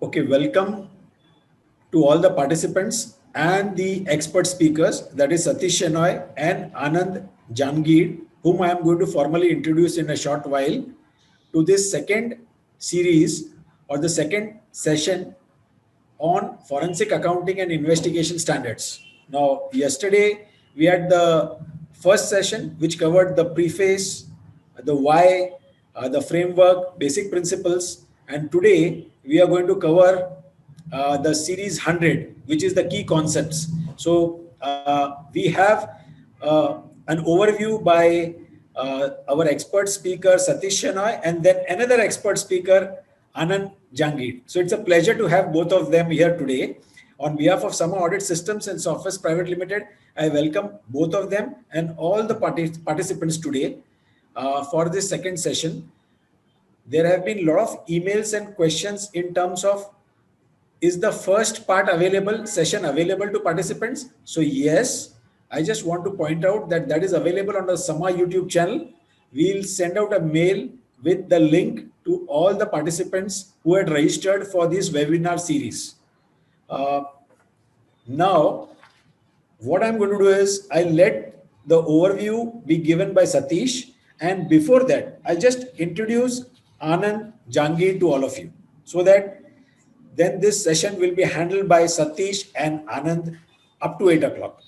Okay, welcome to all the participants and the expert speakers, that is Satish Shenoy and Anand Jangir, whom I am going to formally introduce in a short while, to this second series or the second session on forensic accounting and investigation standards. Now, yesterday we had the first session which covered the preface, the why, the framework, basic principles, and today we are going to cover the series 100, which is the key concepts. So, we have an overview by our expert speaker Satish Shenoy and then another expert speaker Anand Jangir. So it's a pleasure to have both of them here today. On behalf of Sama Audit Systems and Software Private Limited, I welcome both of them and all the participants today for this second session. There have been a lot of emails and questions in terms of, is the first part available, session available to participants? So yes, I just want to point out that that is available on the Sama YouTube channel. We'll send out a mail with the link to all the participants who had registered for this webinar series. Now, what I'm going to do is I'll let the overview be given by Satish. And before that, I'll just introduce Anand Jangir to all of you so that then this session will be handled by Satish and Anand up to 8 o'clock.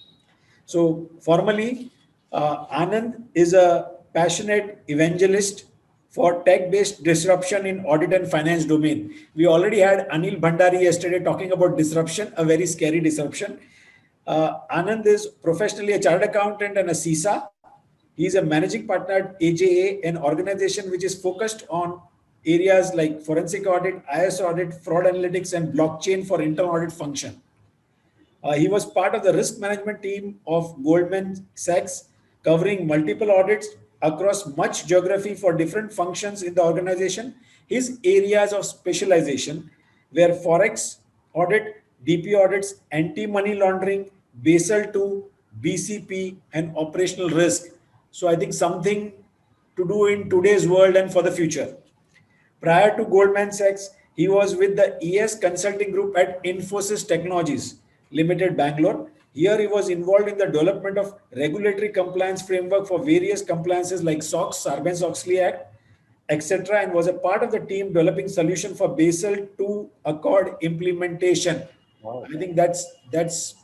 So formally, Anand is a passionate evangelist for tech-based disruption in audit and finance domain. We already had Anil Bhandari yesterday talking about disruption, a very scary disruption. Anand is professionally a chartered accountant and a CISA. He is a managing partner at AJA, an organization which is focused on areas like forensic audit, IS audit, fraud analytics, and blockchain for internal audit function. He was part of the risk management team of Goldman Sachs, covering multiple audits across much geography for different functions in the organization. His areas of specialization were Forex audit, DP audits, anti-money laundering, Basel II, BCP, and operational risk. So I think something to do in today's world and for the future. Prior to Goldman Sachs, he was with the ES Consulting Group at Infosys Technologies Limited, Bangalore. Here he was involved in the development of regulatory compliance framework for various compliances like SOX, Sarbanes-Oxley Act, etc., and was a part of the team developing solution for Basel II Accord implementation. Wow. I think that's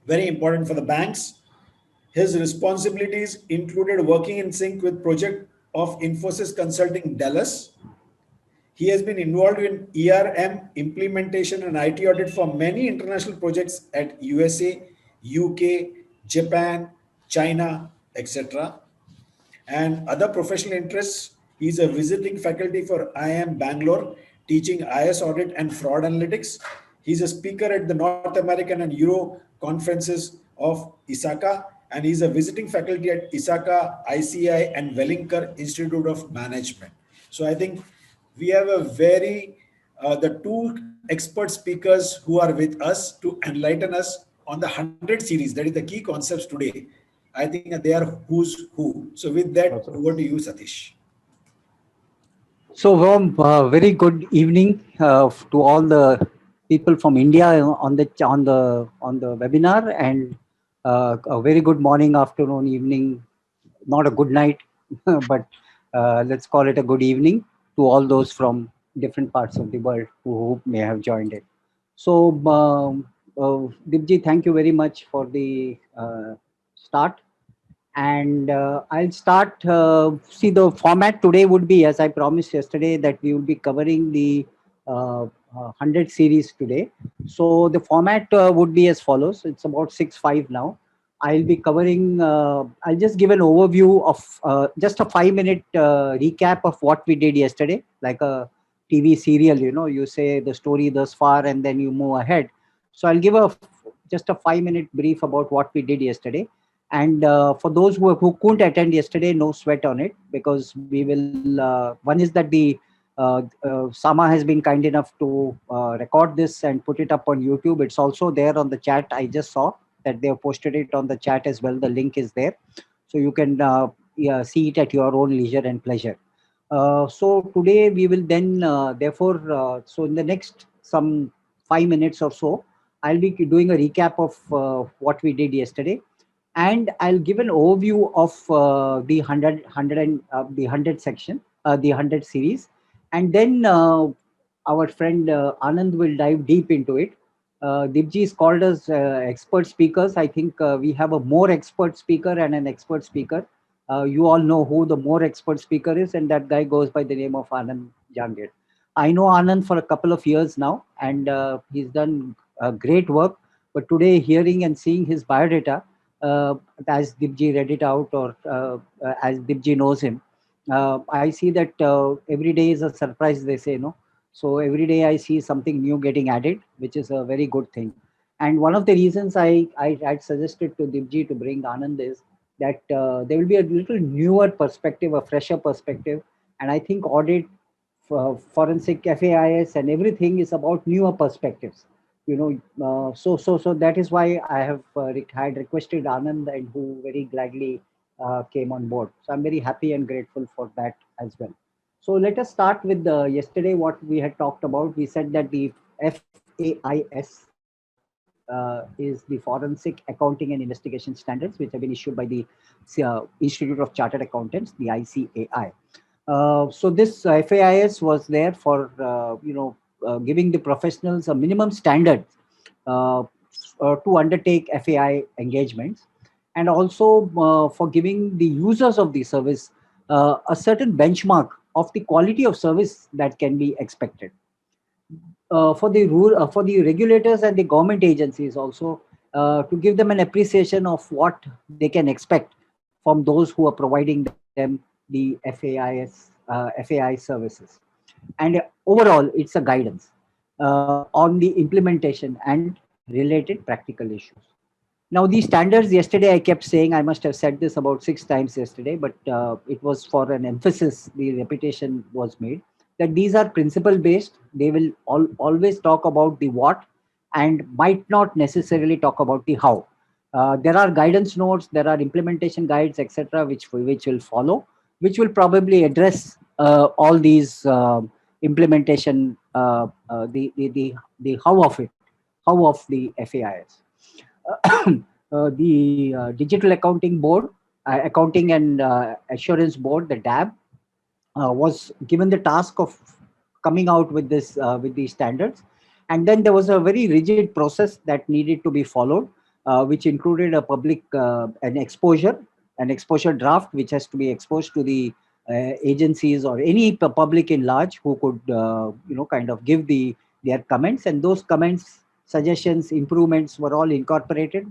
very important for the banks. His responsibilities included working in sync with project of Infosys Consulting Dallas. He has been involved in ERM implementation and IT audit for many international projects at USA, UK, Japan, China, etc. And other professional interests, he's a visiting faculty for IIM Bangalore, teaching IS audit and fraud analytics. He's a speaker at the North American and Euro conferences of ISACA, and he's a visiting faculty at ISACA, ICI, and Wellinger Institute of Management. So I think we have a the two expert speakers who are with us to enlighten us on the 100 series. That is the key concepts today. I think they are who's who. So with that, over to you, Satish. So warm, very good evening to all the people from India on the webinar, and a very good morning, afternoon, evening. Not a good night, but let's call it a good evening to all those from different parts of the world who may have joined it. So, Dipji, thank you very much for the start. And I'll start. See, the format today would be, as I promised yesterday, that we will be covering the 100 series today. So the format would be as follows. It's about 6:05 now. I'll be covering, I'll just give an overview of just a 5-minute recap of what we did yesterday, like a TV serial, you say the story thus far and then you move ahead. So I'll give just a 5-minute brief about what we did yesterday. And for those who couldn't attend yesterday, no sweat on it, because we will, one is that the Sama has been kind enough to record this and put it up on YouTube. It's also there on the chat. I just saw that they have posted it on the chat as well. The link is there. So you can see it at your own leisure and pleasure. So today we will then, so in the next some 5 minutes or so, I'll be doing a recap of what we did yesterday, and I'll give an overview of the 100 and the 100 section, the 100 series, and then our friend Anand will dive deep into it. Dibji is called as expert speakers. I think we have a more expert speaker and an expert speaker. You all know who the more expert speaker is, and that guy goes by the name of Anand Jangir. I know Anand for a couple of years now, and he's done great work. But today, hearing and seeing his biodata, as Dibji read it out, or as Dibji knows him, I see that every day is a surprise, they say, no? So every day I see something new getting added, which is a very good thing. And one of the reasons I had suggested to Dibji to bring Anand is that there will be a little newer perspective, a fresher perspective. And I think audit, forensic, FAIS, and everything is about newer perspectives. So that is why I have had requested Anand, and who very gladly came on board. So I'm very happy and grateful for that as well. So let us start with yesterday what we had talked about. We said that the FAIS is the Forensic Accounting and Investigation Standards, which have been issued by the Institute of Chartered Accountants, the ICAI. So this FAIS was there for giving the professionals a minimum standard to undertake FAI engagements, and also for giving the users of the service a certain benchmark of the quality of service that can be expected. For the regulators and the government agencies also, to give them an appreciation of what they can expect from those who are providing them the FAI services. And overall, it's a guidance on the implementation and related practical issues. Now, these standards, yesterday I kept saying, I must have said this about 6 times yesterday, but it was for an emphasis, the repetition was made, that these are principle based. They will always talk about the what and might not necessarily talk about the how. There are guidance notes, there are implementation guides, etc., which will follow, which will probably address all these implementation, the how of it, how of the FAIs. The Digital Accounting Board, Accounting and Assurance Board, the DAB, was given the task of coming out with this with these standards, and then there was a very rigid process that needed to be followed, which included a public an exposure draft, which has to be exposed to the agencies or any public in large who could kind of give their comments, and those comments, suggestions, improvements were all incorporated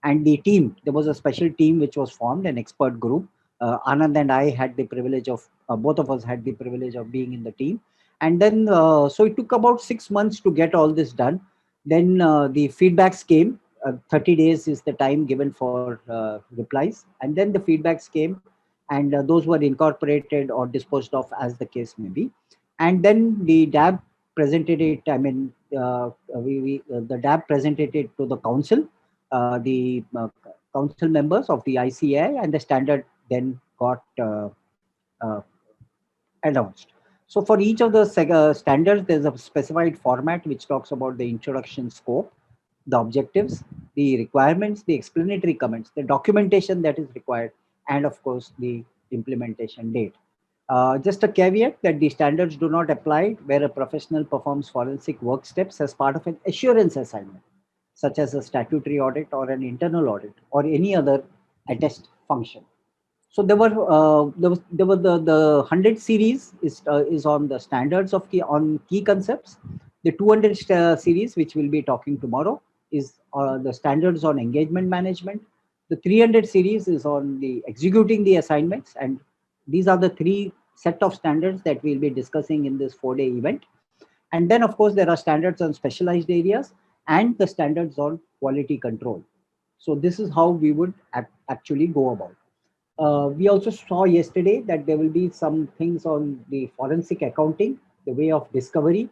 and the team, there was a special team which was formed, an expert group. Anand and I had the privilege of, both of us had the privilege of being in the team. And then, so it took about 6 months to get all this done. Then the feedbacks came. 30 days is the time given for replies. And then the feedbacks came, and those were incorporated or disposed of as the case may be. And then the DAB presented it, the DAB presented it to the council, the council members of the ICAI, and the standard then got announced. So for each of the standards, there's a specified format which talks about the introduction scope, the objectives, the requirements, the explanatory comments, the documentation that is required, and of course, the implementation date. Just a caveat that the standards do not apply where a professional performs forensic work steps as part of an assurance assignment, such as a statutory audit or an internal audit or any other attest function. So there were the 100 series is on the standards of on key concepts. The 200 series, which we'll be talking tomorrow, is the standards on engagement management. The 300 series is on the executing the assignments, and these are the 3 set of standards that we'll be discussing in this 4-day event. And then, of course, there are standards on specialized areas and the standards on quality control. So this is how we would actually go about. We also saw yesterday that there will be some things on the forensic accounting, the way of discovery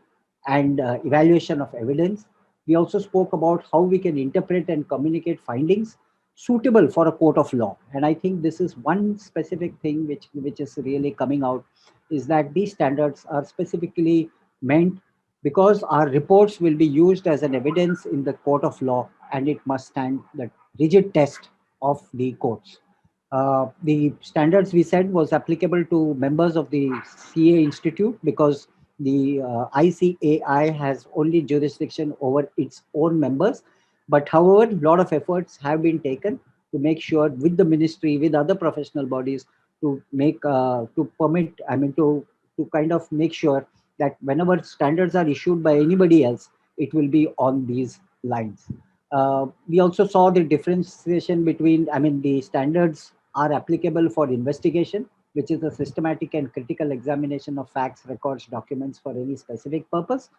and evaluation of evidence. We also spoke about how we can interpret and communicate findings suitable for a court of law. And I think this is one specific thing which is really coming out, is that these standards are specifically meant because our reports will be used as an evidence in the court of law, and it must stand the rigid test of the courts. The standards we said was applicable to members of the CA Institute because the ICAI has only jurisdiction over its own members. But however, a lot of efforts have been taken to make sure with the ministry, with other professional bodies, to make to permit, to kind of make sure that whenever standards are issued by anybody else, it will be on these lines. We also saw the differentiation between, the standards are applicable for investigation, which is a systematic and critical examination of facts, records, documents for any specific purpose.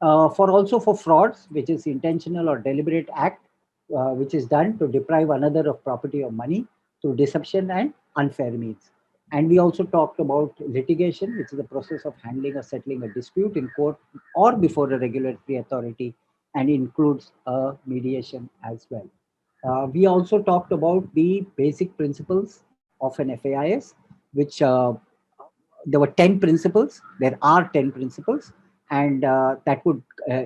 For also for frauds, which is intentional or deliberate act, which is done to deprive another of property or money through deception and unfair means. And we also talked about litigation, which is the process of handling or settling a dispute in court or before a regulatory authority, and includes mediation as well. We also talked about the basic principles of an FAIS, which there were 10 principles. There are 10 principles, and that would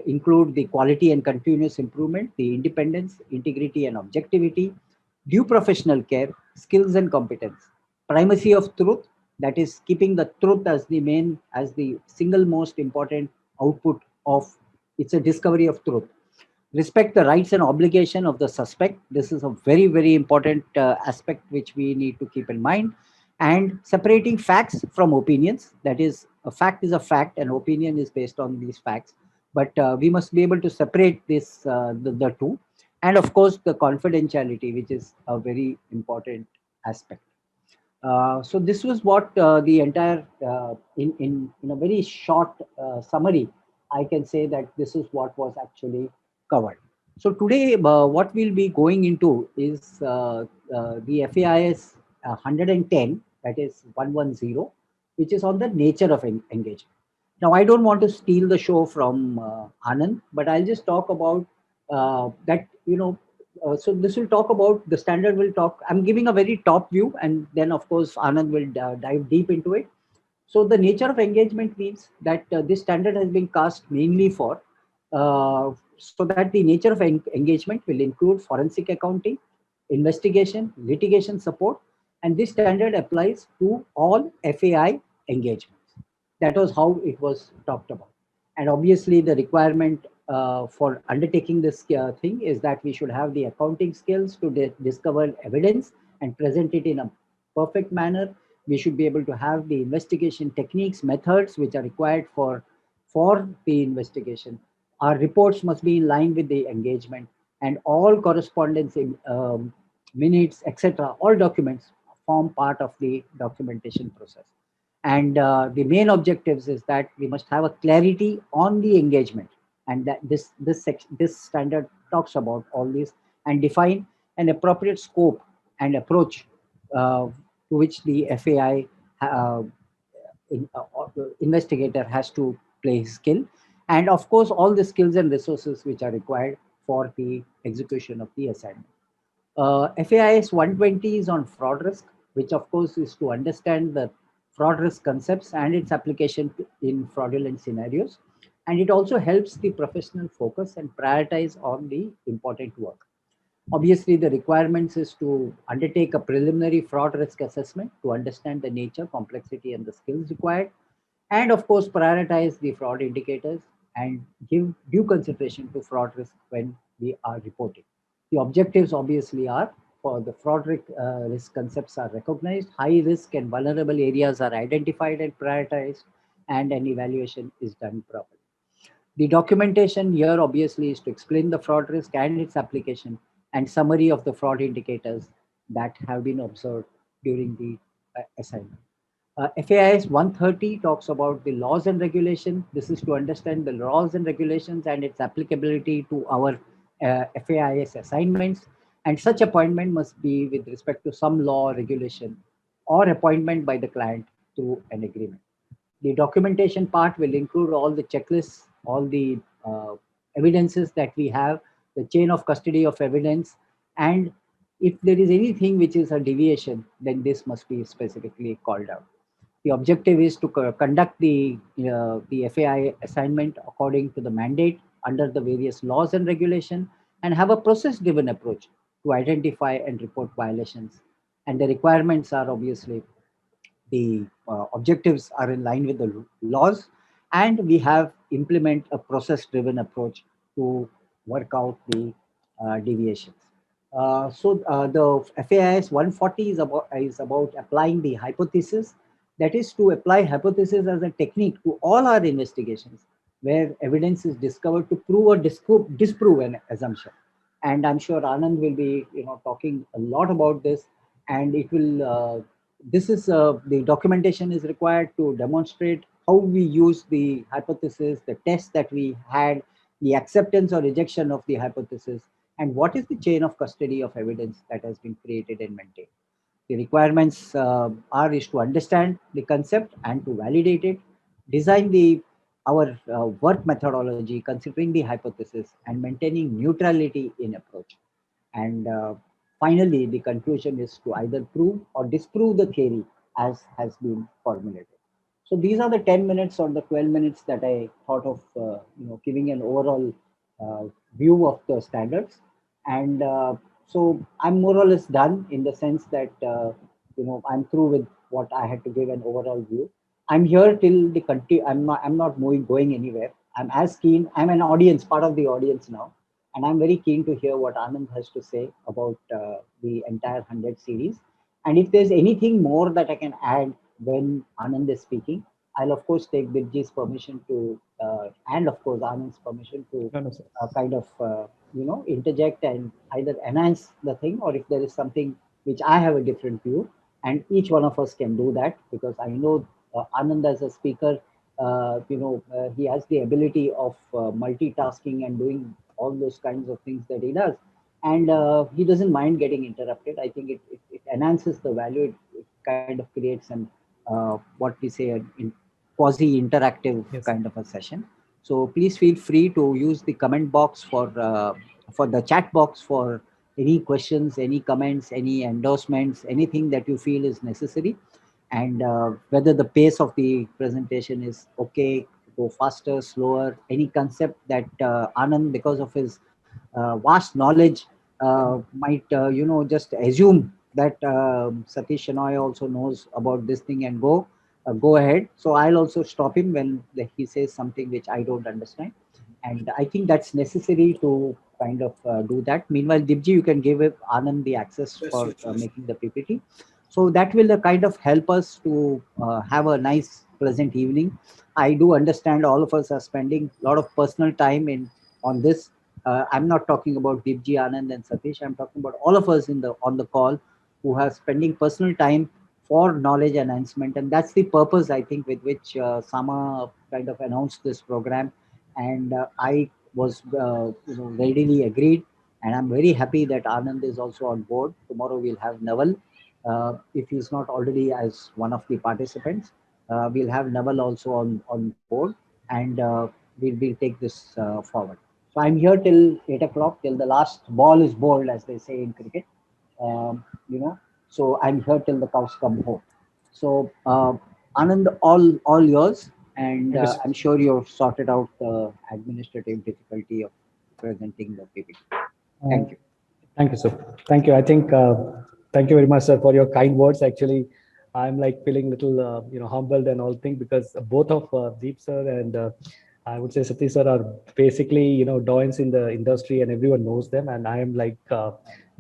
include the quality and continuous improvement, the independence, integrity and objectivity, due professional care, skills and competence, primacy of truth, that is keeping the truth as the main, as the single most important output of, it's a discovery of truth. Respect the rights and obligation of the suspect. This is a very, very important aspect which we need to keep in mind. And separating facts from opinions. That is, a fact is a fact, and opinion is based on these facts. But we must be able to separate this, the two. And of course, the confidentiality, which is a very important aspect. So this was what the entire, in a very short summary, I can say that this is what was actually covered. So today, what we'll be going into is the FAIS 110, that is 110, which is on the nature of engagement. Now, I don't want to steal the show from Anand, but I'll just talk about that, so this will talk about, the standard will talk, I'm giving a very top view, and then of course Anand will dive deep into it. So the nature of engagement means that this standard has been cast mainly for, so that the nature of engagement will include forensic accounting, investigation, litigation support, and this standard applies to all FAI engagements. That was how it was talked about. And obviously the requirement for undertaking this thing is that we should have the accounting skills to discover evidence and present it in a perfect manner. We should be able to have the investigation techniques, methods which are required for the investigation. Our reports must be in line with the engagement, and all correspondence in minutes, etc., all documents form part of the documentation process. And the main objectives is that we must have a clarity on the engagement, and that this standard talks about all this and define an appropriate scope and approach to which the FAI investigator has to play his skill, and of course all the skills and resources which are required for the execution of the assignment. FAIS 120 is on fraud risk, which of course is to understand the fraud risk concepts and its application in fraudulent scenarios. And it also helps the professional focus and prioritize on the important work. Obviously, the requirements is to undertake a preliminary fraud risk assessment to understand the nature, complexity, and the skills required. And of course, prioritize the fraud indicators and give due consideration to fraud risk when we are reporting. The objectives obviously are, for the fraud risk concepts are recognized, high risk and vulnerable areas are identified and prioritized, and an evaluation is done properly. The documentation here obviously is to explain the fraud risk and its application, and summary of the fraud indicators that have been observed during the assignment. FAIS 130 talks about the laws and regulation. This is to understand the laws and regulations and its applicability to our FAIS assignments. And such appointment must be with respect to some law or regulation, or appointment by the client through an agreement. The documentation part will include all the checklists, all the evidences that we have, the chain of custody of evidence, and if there is anything which is a deviation, then this must be specifically called out. The objective is to conduct the FAI assignment according to the mandate under the various laws and regulation, and have a process-driven approach to identify and report violations. And the requirements are obviously the objectives are in line with the laws, and we have implement a process-driven approach to work out the deviations. The FAIS 140 is about applying the hypothesis, that is to apply hypothesis as a technique to all our investigations where evidence is discovered to prove or disprove an assumption. And I'm sure Anand will be talking a lot about this, and it will this is the documentation is required to demonstrate how we use the hypothesis, the test that we had, the acceptance or rejection of the hypothesis, and what is the chain of custody of evidence that has been created and maintained. The requirements are is to understand the concept and to validate it, design the our work methodology considering the hypothesis and maintaining neutrality in approach. And finally, the conclusion is to either prove or disprove the theory as has been formulated. So these are the 10 minutes or the 12 minutes that I thought of, giving an overall uh, view of the standards. And so I'm more or less done in the sense that, I'm through with what I had to give an overall view. I'm here till the country. I'm not moving, going anywhere. I'm as keen. I'm an audience, part of the audience now, and I'm very keen to hear what Anand has to say about the entire 100 series. And if there's anything more that I can add when Anand is speaking, I'll of course take Birji's permission to, and of course Anand's permission to No, no, sir. kind of, interject and either enhance the thing, or if there is something which I have a different view, and each one of us can do that, because I know Anand as a speaker, he has the ability of multitasking and doing all those kinds of things that he does. And he doesn't mind getting interrupted. I think it enhances the value. It kind of creates an, what we say, quasi-interactive Yes. kind of a session. So please feel free to use the comment box for the chat box for any questions, any comments, any endorsements, anything that you feel is necessary, and whether the pace of the presentation is okay, go faster, slower, any concept that Anand, because of his vast knowledge, might just assume that Satish Shenoy also knows about this thing and go ahead. So I'll also stop him when he says something which I don't understand, and I think that's necessary to kind of do that. Meanwhile, Dibji, you can give Anand the access for making the PPT. So that will kind of help us to have a nice, pleasant evening. I do understand all of us are spending a lot of personal time on this. I'm not talking about Dibji, Anand, and Satish. I'm talking about all of us on the call who are spending personal time for knowledge enhancement, and that's the purpose, I think, with which Sama kind of announced this program, and I was readily agreed, and I'm very happy that Anand is also on board. Tomorrow we'll have Naval, if he's not already as one of the participants. We'll have Naval also on board, and we'll take this forward. So I'm here till 8 o'clock, till the last ball is bowled, as they say in cricket. Um, so I'm here till the cows come home. So Anand, all yours, and Thank you, sir. I'm sure you've sorted out the administrative difficulty of presenting the PPT. Thank you. Thank you, sir. Thank you. I think, thank you very much, sir, for your kind words. Actually, I'm like feeling a little, humbled and all things, because both of Deep sir and I would say Satish sir are basically, doyens in the industry and everyone knows them. And I am like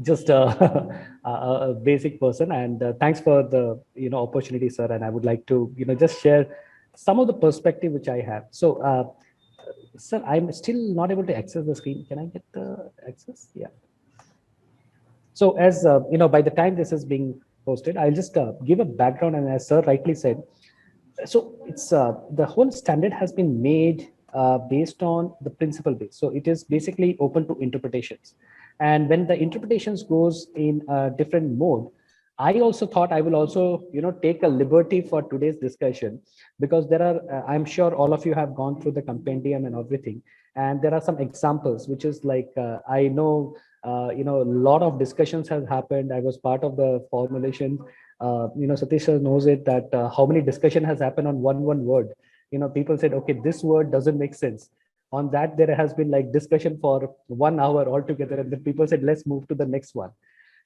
just a basic person. And thanks for the, opportunity, sir. And I would like to, just share some of the perspective which I have. So, sir, I'm still not able to access the screen. Can I get the access? Yeah. So as by the time this is being posted, I'll just give a background. And as sir rightly said, so it's the whole standard has been made based on the principle base. So it is basically open to interpretations. And when the interpretations goes in a different mode, I also thought I will also, take a liberty for today's discussion, because there are, I'm sure all of you have gone through the compendium and everything. And there are some examples, which is like, I know, a lot of discussions have happened. I was part of the formulation. Satish sir knows it, that how many discussion has happened on one word. People said, okay, this word doesn't make sense. On that, there has been like discussion for 1 hour altogether, and then people said, let's move to the next one.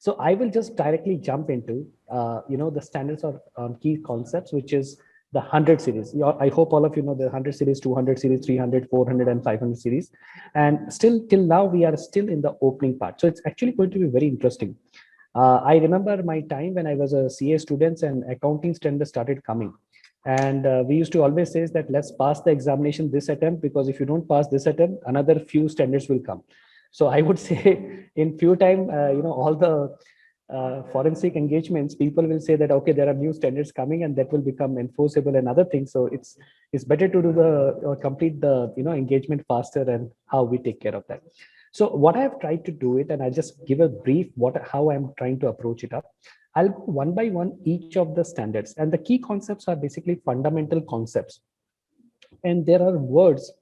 So I will just directly jump into, the standards or key concepts, which is the 100 series. I hope all of you know the 100 series, 200 series, 300, 400, and 500 series. And still, till now, we are still in the opening part. So it's actually going to be very interesting. I remember my time when I was a CA student and accounting standards started coming. And we used to always say that let's pass the examination this attempt, because if you don't pass this attempt, another few standards will come. So I would say in few time, all the forensic engagements, people will say that, okay, there are new standards coming and that will become enforceable and other things. So it's better to do the complete the engagement faster, and how we take care of that. So what I have tried to do it, and I'll just give a brief how I'm trying to approach it up. I'll go one by one each of the standards, and the key concepts are basically fundamental concepts. And there are words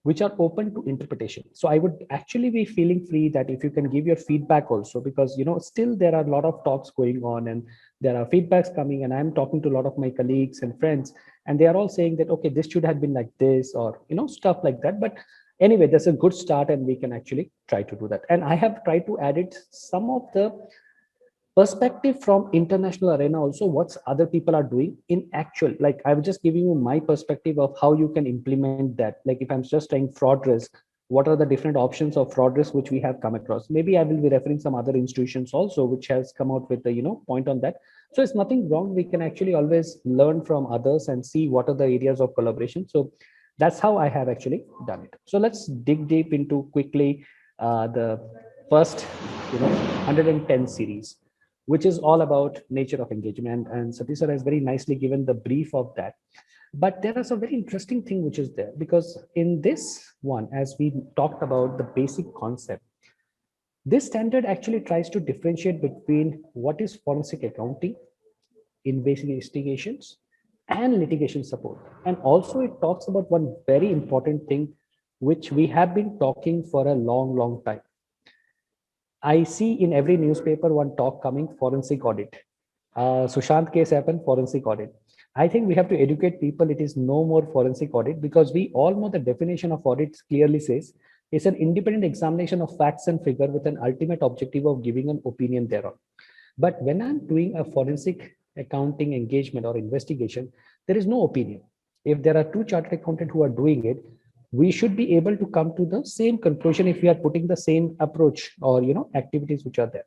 which are open to interpretation. So I would actually be feeling free that if you can give your feedback also, because still there are a lot of talks going on and there are feedbacks coming, and I'm talking to a lot of my colleagues and friends, and they are all saying that, okay, this should have been like this, or stuff like that. But anyway, that's a good start, and we can actually try to do that. And I have tried to add it some of the perspective from international arena also, what's other people are doing in actual, like I was just giving you my perspective of how you can implement that. Like if I'm just trying fraud risk, what are the different options of fraud risk which we have come across? Maybe I will be referring some other institutions also which has come out with the point on that. So it's nothing wrong, we can actually always learn from others and see what are the areas of collaboration. So that's how I have actually done it. So let's dig deep into quickly the first 110 series, which is all about nature of engagement. And Satish sir has very nicely given the brief of that. But there is a very interesting thing which is there, because in this one, as we talked about the basic concept, this standard actually tries to differentiate between what is forensic accounting, investigations, and litigation support. And also it talks about one very important thing, which we have been talking for a long time. I see in every newspaper one talk coming, forensic audit. Sushant case happened, forensic audit. I think we have to educate people. It is no more forensic audit, because we all know the definition of audit clearly says it's an independent examination of facts and figure with an ultimate objective of giving an opinion thereon. But when I'm doing a forensic accounting engagement or investigation, there is no opinion. If there are two chartered accountants who are doing it, we should be able to come to the same conclusion if we are putting the same approach or activities which are there.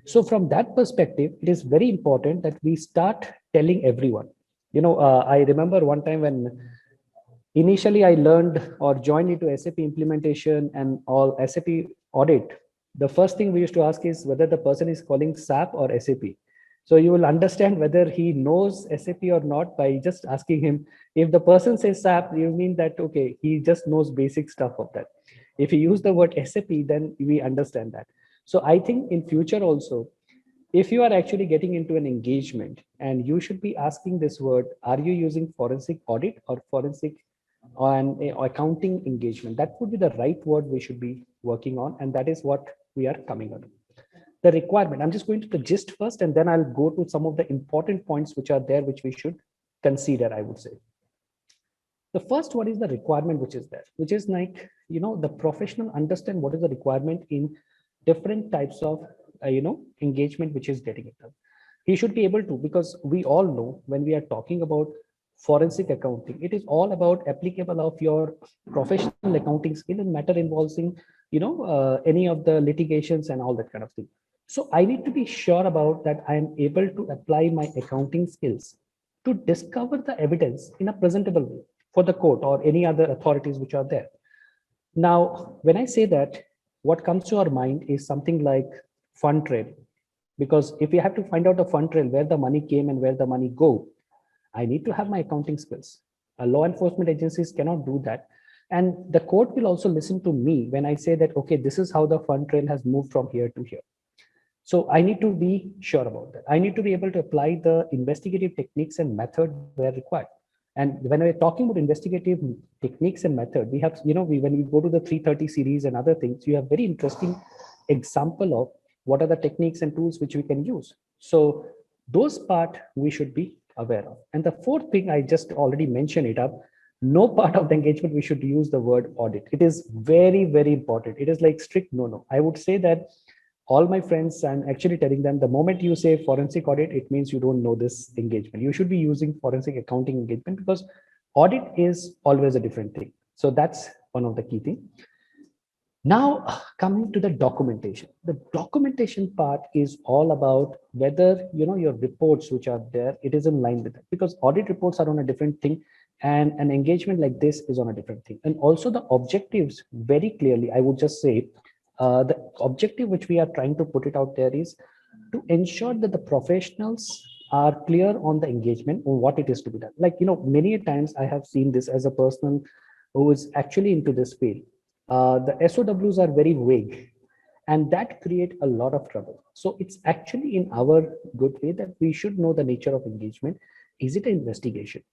So from that perspective, it is very important that we start telling everyone. I remember one time when initially I learned or joined into SAP implementation and all SAP audit, the first thing we used to ask is whether the person is calling SAP or SAP. So you will understand whether he knows SAP or not by just asking him. If the person says SAP, you mean that, okay, he just knows basic stuff of that. If you use the word SAP, then we understand that. So I think in future also, if you are actually getting into an engagement and you should be asking this word, are you using forensic audit or forensic on accounting engagement? That would be the right word we should be working on. And that is what we are coming on. The requirement, I'm just going to the gist first, and then I'll go to some of the important points which are there, which we should consider, I would say. The first one is the requirement which is there, which is like, the professional understand what is the requirement in different types of, engagement which is getting it done. He should be able to, because we all know when we are talking about forensic accounting, it is all about applicable of your professional accounting skill and matter involving, any of the litigations and all that kind of thing. So I need to be sure about that I am able to apply my accounting skills to discover the evidence in a presentable way for the court or any other authorities which are there. Now, when I say that, what comes to our mind is something like fund trail. Because if you have to find out a fund trail, where the money came and where the money go, I need to have my accounting skills. Law enforcement agencies cannot do that. And the court will also listen to me when I say that, okay, this is how the fund trail has moved from here to here. So I need to be sure about that. I need to be able to apply the investigative techniques and method where required. And when we're talking about investigative techniques and method, we have, when we go to the 330 series and other things, you have very interesting example of what are the techniques and tools which we can use. So Those part we should be aware of. And the fourth thing, I just already mentioned it up, no part of the engagement we should use the word audit. It is very, very important. It is like strict no. I would say that all my friends, I'm actually telling them, the moment you say forensic audit, it means you don't know this engagement. You should be using forensic accounting engagement, because audit is always a different thing. So that's one of the key things. Now, coming to the documentation part is all about whether, your reports which are there, it is in line with it, because audit reports are on a different thing, and an engagement like this is on a different thing. And also the objectives, very clearly, I would just say, the objective which we are trying to put it out there is to ensure that the professionals are clear on the engagement, on what it is to be done. Like, many times I have seen this as a person who is actually into this field. The SOWs are very vague, and that create a lot of trouble. So it's actually in our good way that we should know the nature of engagement. Is it an investigation?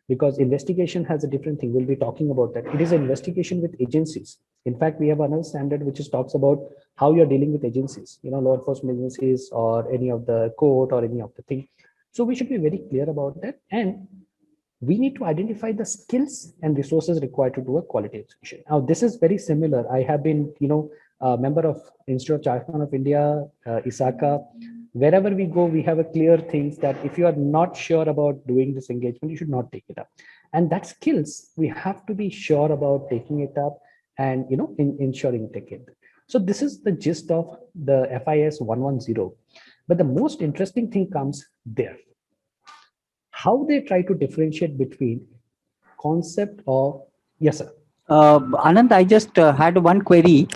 Because investigation has a different thing. We'll be talking about that. It is an investigation with agencies. In fact, we have another standard which is talks about how you're dealing with agencies, law enforcement agencies or any of the court or any of the thing. So we should be very clear about that. And we need to identify the skills and resources required to do a quality inspection. Now, this is very similar. I have been, a member of Institute of Chartered Accountants of India, ISACA. Wherever we go, we have a clear things that if you are not sure about doing this engagement, you should not take it up. And that skills, we have to be sure about taking it up and, ensuring take it. So this is the gist of the FIS 110. But the most interesting thing comes there. How they try to differentiate between concept of, yes, sir. Anand, I just had one query.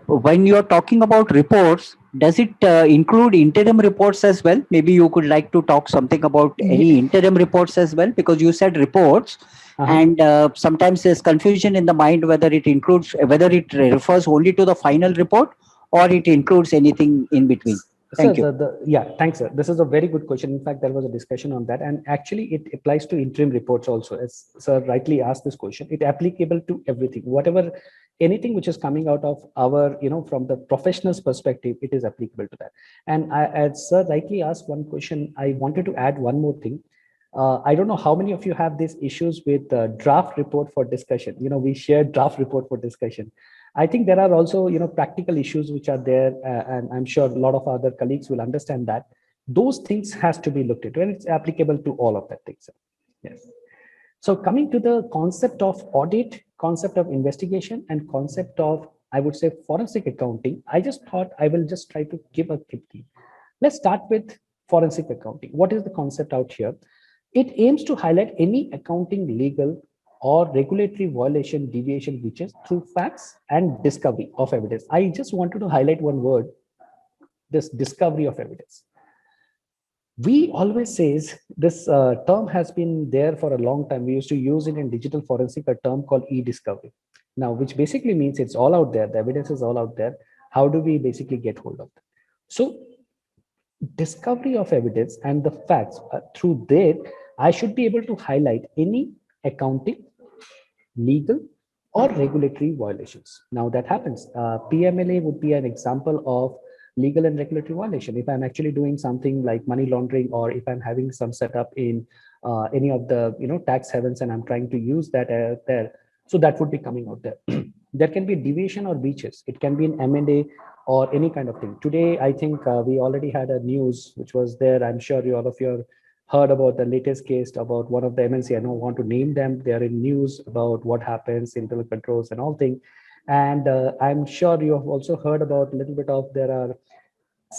When you're talking about reports, does it include interim reports as well? Maybe you could like to talk something about any interim reports as well, because you said reports, and sometimes there's confusion in the mind whether it refers only to the final report or it includes anything in between. Thank you. Yeah, thanks, sir. This is a very good question. In fact, there was a discussion on that, and actually it applies to interim reports also. As sir rightly asked this question, it applicable to everything, anything which is coming out of our, from the professional's perspective, it is applicable to that. And as sir rightly asked one question, I wanted to add one more thing. I don't know how many of you have these issues with draft report for discussion. We share draft report for discussion. I think there are also, practical issues which are there, and I'm sure a lot of other colleagues will understand that. Those things has to be looked into, and it's applicable to all of that things. Yes. So coming to the concept of audit, concept of investigation, and concept of, I would say, forensic accounting, I just thought I will just try to give a quick key. Let's start with forensic accounting. What is the concept out here? It aims to highlight any accounting, legal, or regulatory violation, deviation, breaches through facts and discovery of evidence. I just wanted to highlight one word, this discovery of evidence. We always says this term has been there for a long time. We used to use it in digital forensic, a term called e-discovery. Now, which basically means it's all out there. The evidence is all out there. How do we basically get hold of it? So discovery of evidence and the facts through there, I should be able to highlight any accounting, legal, or regulatory violations. Now that happens. PMLA would be an example of legal and regulatory violation. If I'm actually doing something like money laundering, or if I'm having some setup in any of the tax havens and I'm trying to use that there, so that would be coming out there. There can be deviation or breaches. It can be an M&A or any kind of thing. Today, I think we already had a news which was there. I'm sure all of you heard about the latest case about one of the MNC. I don't want to name them. They are in news about what happens, internal controls and all things. And I'm sure you have also heard about a little bit of, there are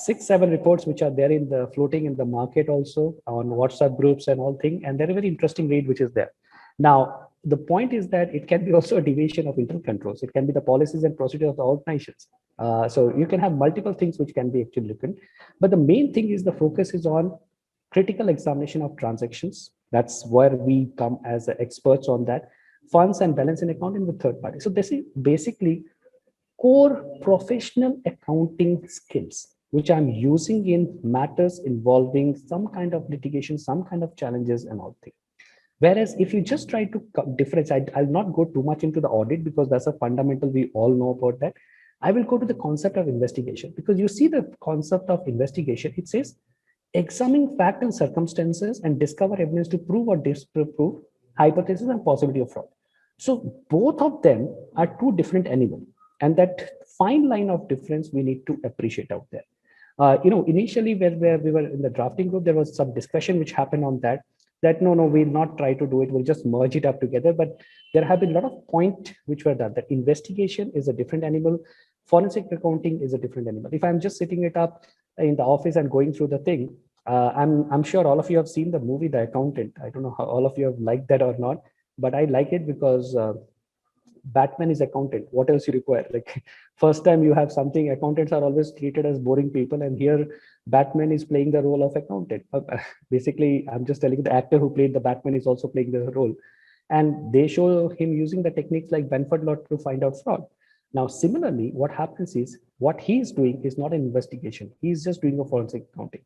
6-7 reports which are there in the floating in the market also on WhatsApp groups and all things. And they're a very interesting read which is there. Now, the point is that it can be also a deviation of internal controls. It can be the policies and procedures of the organizations. So you can have multiple things which can be actually looked at. But the main thing is the focus is on critical examination of transactions. That's where we come as experts on that. Funds and balance in accounting with third party. So this is basically core professional accounting skills, which I'm using in matters involving some kind of litigation, some kind of challenges and all things. Whereas if you just try to differentiate, I'll not go too much into the audit because that's a fundamental, we all know about that. I will go to the concept of investigation, because you see the concept of investigation, it says examine fact and circumstances and discover evidence to prove or disprove hypothesis and possibility of fraud. So both of them are two different animals, and that fine line of difference we need to appreciate out there. Initially where we were in the drafting group, there was some discussion which happened on that no, we'll not try to do it, we'll just merge it up together. But there have been a lot of points which were done, that investigation is a different animal, forensic accounting is a different animal. If I'm just sitting it up in the office and going through the thing, I'm sure all of you have seen the movie The Accountant. I don't know how all of you have liked that or not, but I like it because Batman is accountant. What else you require? Like, first time you have something, accountants are always treated as boring people, and here Batman is playing the role of accountant. Basically, I'm just telling the actor who played the Batman is also playing the role, and they show him using the techniques like Benford law to find out fraud. Now, similarly, what happens is what he's doing is not an investigation. He's just doing a forensic accounting.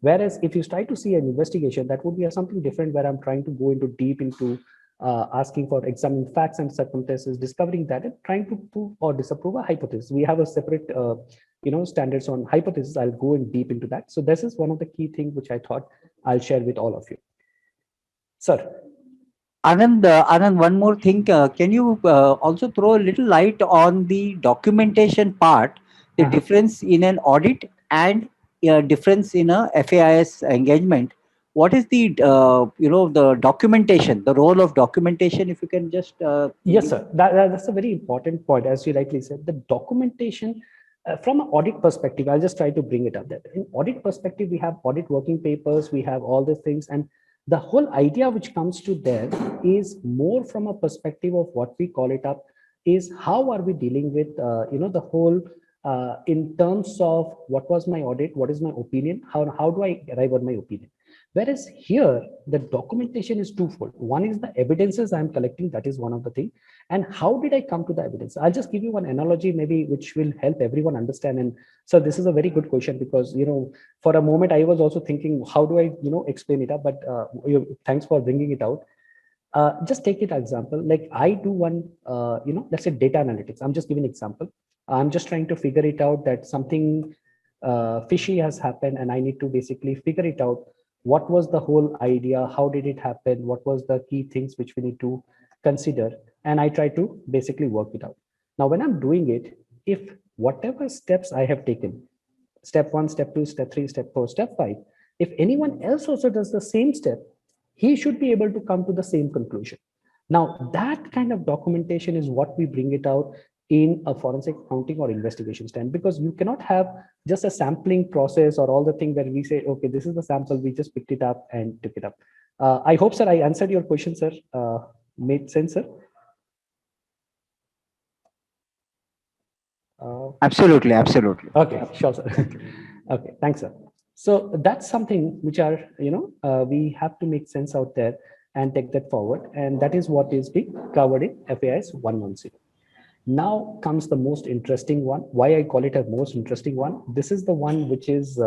Whereas if you try to see an investigation, that would be something different, where I'm trying to go into deep into asking for examining facts and circumstances, discovering that, and trying to prove or disapprove a hypothesis. We have a separate, standards on hypothesis. I'll go in deep into that. So this is one of the key things which I thought I'll share with all of you. Sir. Anand, one more thing. Can you also throw a little light on the documentation part, the difference in an audit and difference in a FAIS engagement? What is the the documentation, the role of documentation? If you can just yes, sir. That's a very important point, as you rightly said. The documentation from an audit perspective, I'll just try to bring it up. That in audit perspective, we have audit working papers, we have all these things, and the whole idea which comes to there is more from a perspective of what we call it up is how are we dealing with the whole in terms of what was my audit, what is my opinion, how do I arrive on my opinion. Whereas here, the documentation is twofold. One is the evidences I'm collecting, that is one of the things. And how did I come to the evidence? I'll just give you one analogy, maybe, which will help everyone understand. And so this is a very good question, because, for a moment, I was also thinking, how do I, explain it up? But thanks for bringing it out. Just take it example, like I do one, let's say data analytics. I'm just giving an example. I'm just trying to figure it out that something fishy has happened, and I need to basically figure it out. What was the whole idea? How did it happen? What was the key things which we need to consider? And I try to basically work it out. Now, when I'm doing it, if whatever steps I have taken, step 1, step 2, step 3, step 4, step 5, if anyone else also does the same step, he should be able to come to the same conclusion. Now, that kind of documentation is what we bring it out in a forensic accounting or investigation stand, because you cannot have just a sampling process or all the thing where we say, okay, this is the sample, we just picked it up and took it up. I hope, sir, I answered your question, sir. Made sense, sir? Absolutely. Okay, sure, sir. Okay, thanks, sir. So that's something which are, we have to make sense out there and take that forward. And that is what is being covered in FAIS 110. Now comes the most interesting one. Why I call it a most interesting one? This is the one which is,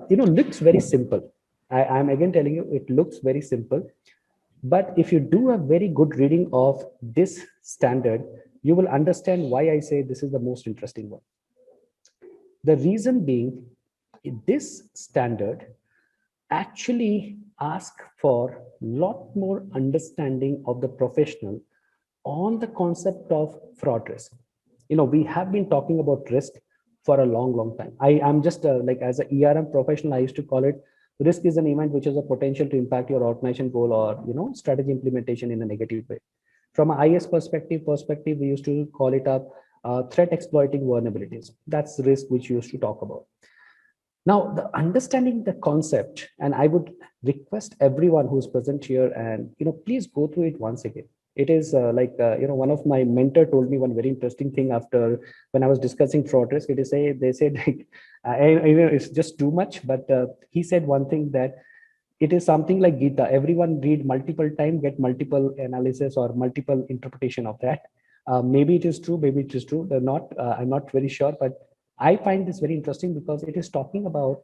looks very simple. I'm again telling you, it looks very simple. But if you do a very good reading of this standard, you will understand why I say this is the most interesting one. The reason being, this standard actually asks for a lot more understanding of the professional on the concept of fraud risk. We have been talking about risk for a long time. I'm just like, as an ERM professional, I used to call it risk is an event which has a potential to impact your organization goal or strategy implementation in a negative way. From an IS perspective, we used to call it up threat exploiting vulnerabilities. That's the risk which we used to talk about. Now, the understanding the concept, and I would request everyone who's present here and please go through it once again. It is one of my mentor told me one very interesting thing after when I was discussing fraud risk. They said like, it's just too much, but he said one thing, that it is something like Gita. Everyone read multiple times, get multiple analysis or multiple interpretation of that. Maybe it is true, maybe it is true. They're not. I'm not very sure, but I find this very interesting because it is talking about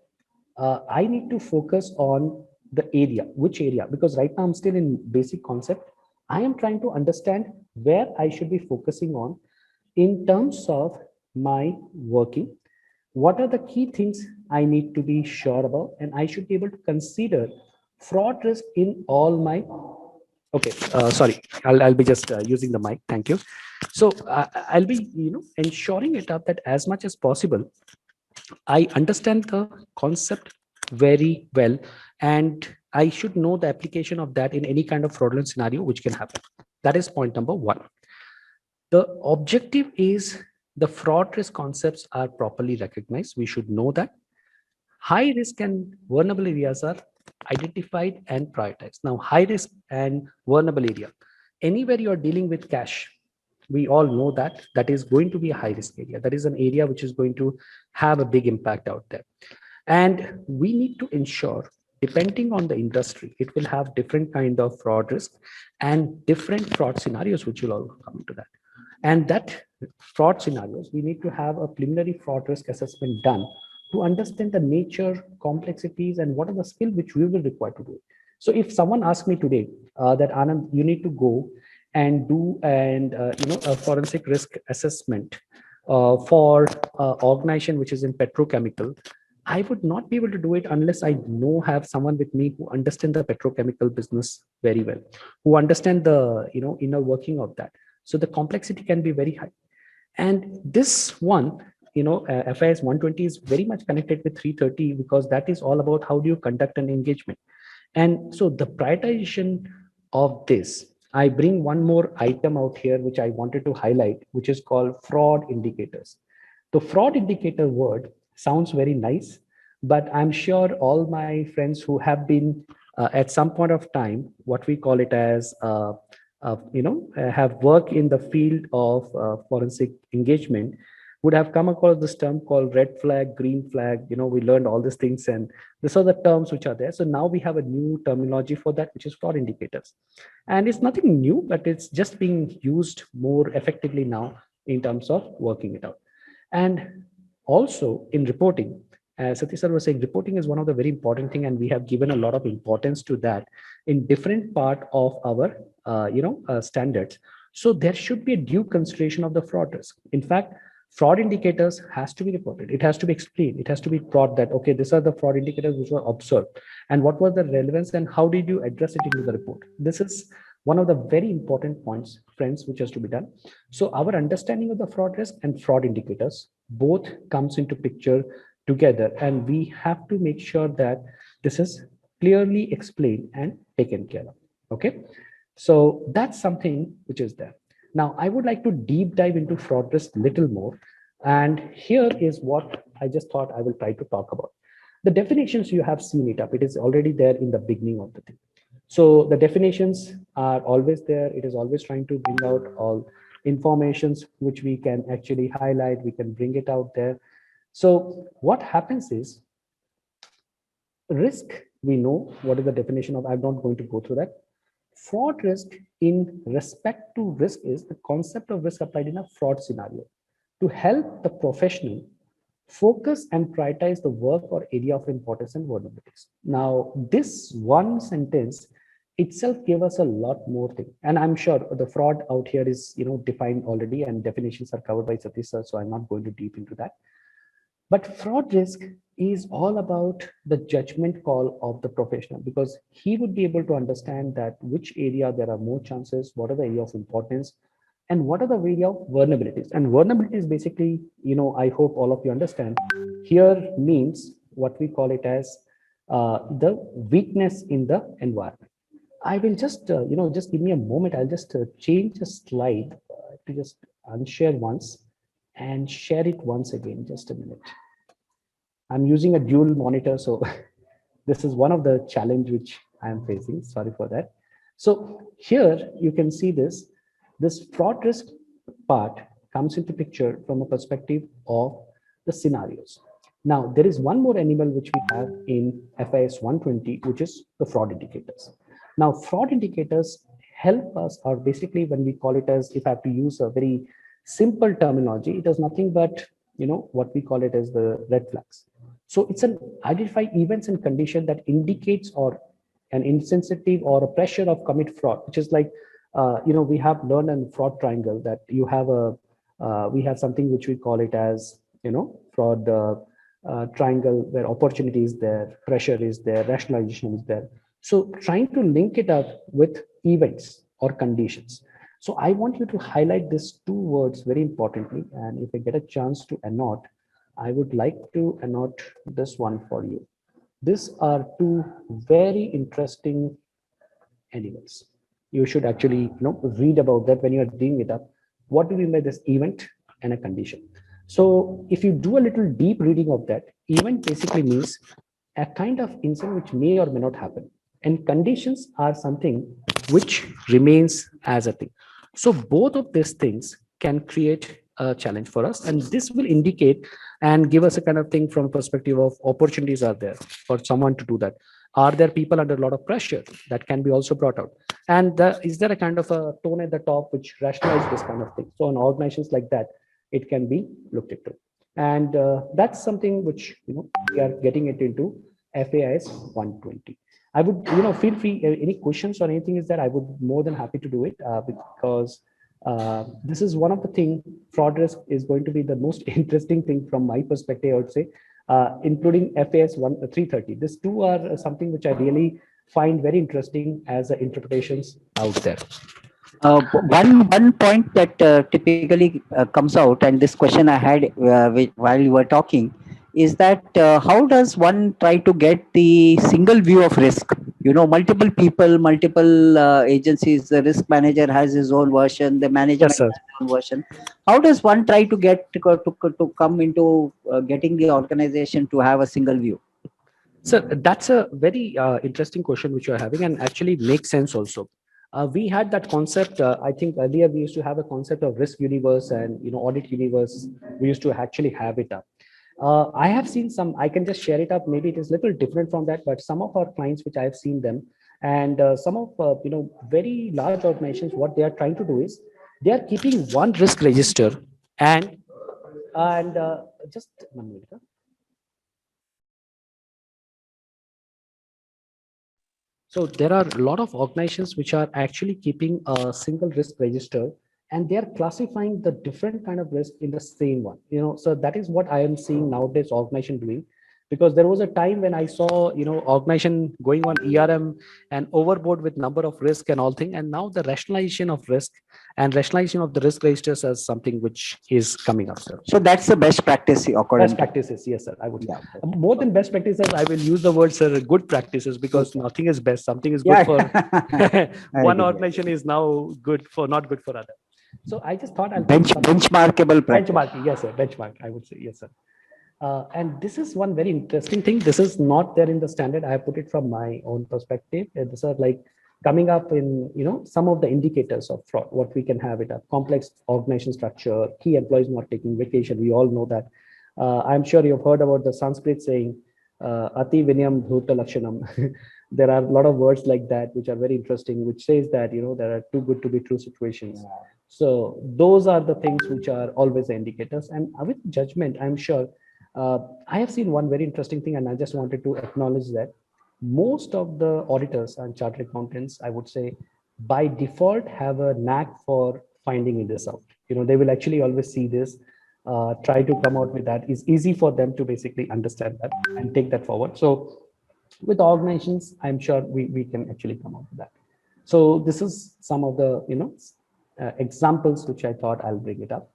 I need to focus on the area. Which area? Because right now I'm still in basic concept. I am trying to understand where I should be focusing on in terms of my working, What are the key things I need to be sure about? And I should be able to consider fraud risk in all my, okay, sorry, I'll be just using the mic. Thank you. So I'll be, ensuring it up that as much as possible, I understand the concept very well, and I should know the application of that in any kind of fraudulent scenario which can happen. That is point number one. The objective is the fraud risk concepts are properly recognized. We should know that high risk and vulnerable areas are identified and prioritized. Now, high risk and vulnerable area, anywhere you are dealing with cash, we all know that that is going to be a high risk area. That is an area which is going to have a big impact out there. And we need to ensure, depending on the industry, it will have different kind of fraud risk and different fraud scenarios, which will all come into that. And that fraud scenarios, we need to have a preliminary fraud risk assessment done to understand the nature, complexities, and what are the skill which we will require to do it. So if someone asks me today that Anand, you need to go and do a forensic risk assessment for organization which is in petrochemical, I would not be able to do it unless I have someone with me who understand the petrochemical business very well, who understand the inner working of that. So the complexity can be very high. And this one, FIS 120 is very much connected with 330 because that is all about how do you conduct an engagement. And so the prioritization of this, I bring one more item out here, which I wanted to highlight, which is called fraud indicators. The fraud indicator word sounds very nice, but I'm sure all my friends who have been at some point of time, what we call it as, have worked in the field of forensic engagement, would have come across this term called red flag, green flag. We learned all these things, and these are the terms which are there. So now we have a new terminology for that, which is fraud indicators. And it's nothing new, but it's just being used more effectively now in terms of working it out. And also in reporting, as Satish sir was saying, reporting is one of the very important thing, and we have given a lot of importance to that in different part of our standards. So there should be a due consideration of the fraud risk. In fact, fraud indicators has to be reported. It has to be explained. It has to be taught that, okay, these are the fraud indicators which were observed, and what was the relevance, and how did you address it into the report. This is one of the very important points, friends, which has to be done. So our understanding of the fraud risk and fraud indicators both comes into picture together, and we have to make sure that this is clearly explained and taken care of. Okay, so that's something which is there. Now, I would like to deep dive into fraud risk a little more. And here is what I just thought I will try to talk about. The definitions, you have seen it up. It is already there in the beginning of the thing. So the definitions are always there. It is always trying to bring out all informations which we can actually highlight. We can bring it out there. So what happens is risk, we know what is the definition of. I'm not going to go through that. Fraud risk in respect to risk is the concept of risk applied in a fraud scenario to help the professional focus and prioritize the work or area of importance and vulnerabilities. Now, this one sentence itself gave us a lot more thing. And I'm sure the fraud out here is defined already, and definitions are covered by Satish sir, so I'm not going to deep into that. But fraud risk is all about the judgment call of the professional, because he would be able to understand that which area there are more chances, what are the area of importance, and what are the area of vulnerabilities. And vulnerabilities basically, I hope all of you understand, here means what we call it as the weakness in the environment. I will just, just give me a moment. I'll just change the slide to just unshare once and share it once again. Just a minute. I'm using a dual monitor, so this is one of the challenge which I'm facing. Sorry for that. So here you can see this fraud risk part comes into picture from a perspective of the scenarios. Now, there is one more animal which we have in FIS 120, which is the fraud indicators. Now, fraud indicators help us, or basically when we call it as, if I have to use a very simple terminology, it is nothing but, what we call it as the red flags. So it's an identify events and condition that indicates or an insensitive or a pressure of commit fraud, which is like, we have learned in fraud triangle that you have we have something which we call it as fraud triangle where opportunity is there, pressure is there, rationalization is there. So trying to link it up with events or conditions. So I want you to highlight these two words very importantly. And if I get a chance to annotate, I would like to annotate this one for you. These are two very interesting animals. You should actually read about that when you are doing it up. What do we mean by this event and a condition? So if you do a little deep reading of that, event basically means a kind of incident which may or may not happen, and conditions are something which remains as a thing. So both of these things can create a challenge for us, and this will indicate and give us a kind of thing from perspective of opportunities are there for someone to do that. Are there people under a lot of pressure? That can be also brought out. And is there a kind of a tone at the top which rationalize this kind of thing? So in organizations like that, it can be looked into. And that's something which we are getting it into FAIS 120. I would feel free, any questions or anything is that I would more than happy to do it, because this is one of the things. Fraud risk is going to be the most interesting thing from my perspective, I would say, including FAS 330. These two are something which I really find very interesting as interpretations out there. One point that typically comes out, and this question I had while you were talking, is that how does one try to get the single view of risk? Multiple people, multiple agencies. The risk manager has his own version. The manager Yes, sir. has his own version. How does one try to get to come into getting the organization to have a single view? So that's a very interesting question which you're having, and actually makes sense also. We had that concept. I think earlier we used to have a concept of risk universe and audit universe. We used to actually have it up. I have seen some. I can just share it up. Maybe it is a little different from that, but some of our clients, which I have seen them, and some of very large organizations, what they are trying to do is they are keeping one risk register and just 1 minute. So there are a lot of organizations which are actually keeping a single risk register, and they are classifying the different kind of risk in the same one. So that is what I am seeing nowadays organization doing, because there was a time when I saw organization going on ERM and overboard with number of risk and all thing, and now the rationalization of risk and rationalization of the risk registers as something which is coming up, sir. So that's the best practice according Best practices, yes, sir. I would. Yeah. More than best practices, I will use the word, sir, good practices, because nothing is best. Something is good Yeah. for one agree. organization is now good for not good for other. So I just thought I'll benchmarkable practice. benchmarking. Yes, sir. Benchmark. I would say yes, sir. And this is one very interesting thing. This is not there in the standard. I have put it from my own perspective. These are like coming up in some of the indicators of fraud. What we can have it a complex organization structure, key employees not taking vacation. We all know that. I'm sure you've heard about the Sanskrit saying, "Ati Vinyam Bhuta Lakshanam." There are a lot of words like that which are very interesting, which says that there are too good to be true situations. So those are the things which are always the indicators. And with judgment, I'm sure. I have seen one very interesting thing, and I just wanted to acknowledge that most of the auditors and chartered accountants, I would say, by default, have a knack for finding this out. They will actually always see this, try to come out with that. It's easy for them to basically understand that and take that forward. So with organizations, I'm sure we can actually come out with that. So this is some of the examples which I thought I'll bring it up.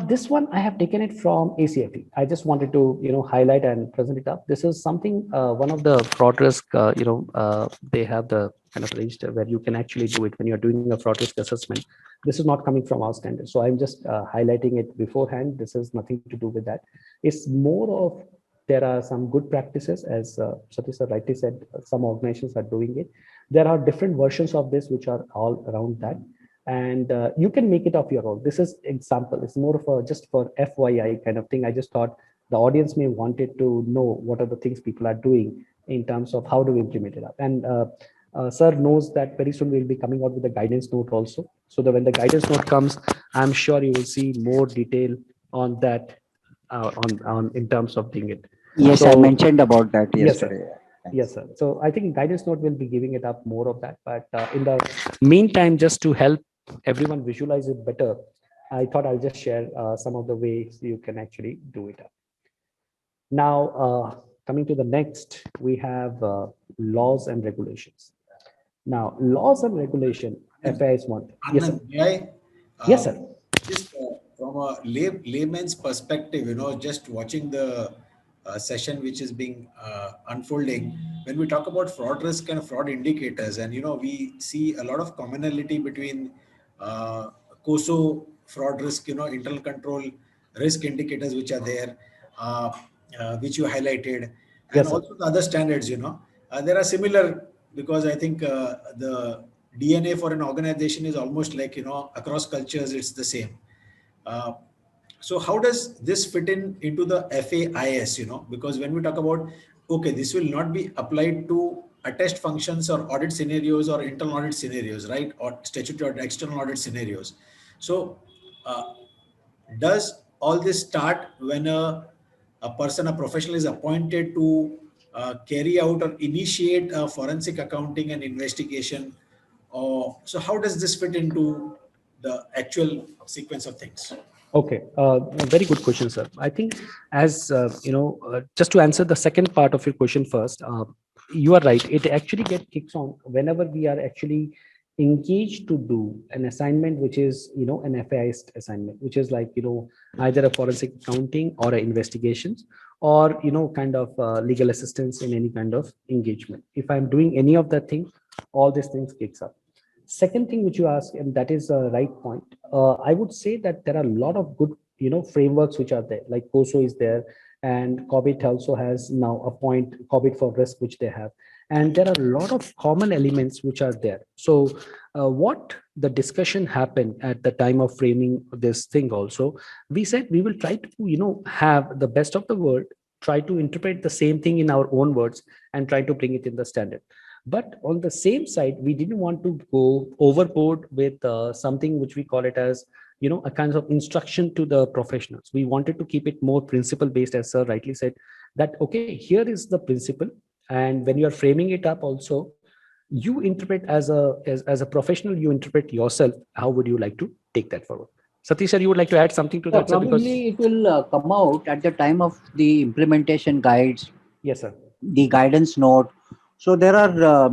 This one I have taken it from ACFE. I just wanted to highlight and present it up. This is something one of the fraud risk. They have the kind of register where you can actually do it when you're doing a fraud risk assessment. This is not coming from our standard, so I'm just highlighting it beforehand. This has nothing to do with that. It's more of there are some good practices, as Satish sir rightly said. Some organizations are doing it. There are different versions of this which are all around that. And you can make it of your own. This is example. It's more of a just for FYI kind of thing. I just thought the audience may wanted to know what are the things people are doing in terms of how do we implement it up. And sir knows that very soon we'll be coming out with a guidance note also. So that when the guidance note comes, I'm sure you will see more detail on that on in terms of doing it. Yes, so, I mentioned about that yesterday. Yes, sir. So I think guidance note will be giving it up more of that. But in the meantime, just to help everyone visualize it better, I thought I'll just share some of the ways you can actually do it. Now, coming to the next, we have laws and regulations. Now, laws and regulation, FIS one. Yes, sir. Anand, may I, Yes, sir. just from a layman's perspective, just watching the session which is being unfolding, when we talk about fraud risk and fraud indicators, and we see a lot of commonality between COSO fraud risk, internal control risk indicators which are there, which you highlighted, and Yes, sir. also the other standards, there are similar, because I think the DNA for an organization is almost like, across cultures, it's the same. Uh, so how does this fit into the FAIS, because when we talk about, okay, this will not be applied to attest functions or audit scenarios or internal audit scenarios, right? Or statutory or external audit scenarios. So does all this start when a person, a professional is appointed to carry out or initiate a forensic accounting and investigation? Or so how does this fit into the actual sequence of things? Okay, a very good question, sir. I think as just to answer the second part of your question first, you are right. It actually gets kicks on whenever we are actually engaged to do an assignment, which is an FAIS assignment, which is like either a forensic accounting or a investigations, or kind of legal assistance in any kind of engagement. If I'm doing any of that thing, all these things kicks up. Second thing which you ask, and that is a right point. I would say that there are a lot of good, frameworks which are there. Like COSO is there, and COBIT also has now a point, COBIT for risk, which they have, and there are a lot of common elements which are there. So, what the discussion happened at the time of framing this thing, also, we said we will try to, have the best of the world, try to interpret the same thing in our own words, and try to bring it in the standard. But on the same side, we didn't want to go overboard with something which we call it as, a kind of instruction to the professionals. We wanted to keep it more principle based, as sir rightly said, that, okay, here is the principle. And when you are framing it up also, you interpret as a professional, you interpret yourself. How would you like to take that forward? Satish sir, you would like to add something to that, sir? Because Probably it will come out at the time of the implementation guides, yes, sir. the guidance note. So there are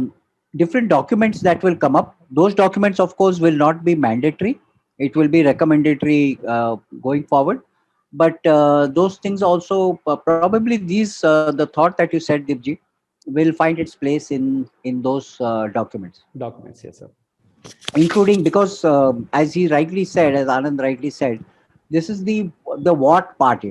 different documents that will come up. Those documents, of course, will not be mandatory. It will be recommendatory going forward. But those things also, probably the thought that you said, Dipji, will find its place in those documents. Documents, yes, sir. Including, because as he rightly said, as Anand rightly said, this is the what part,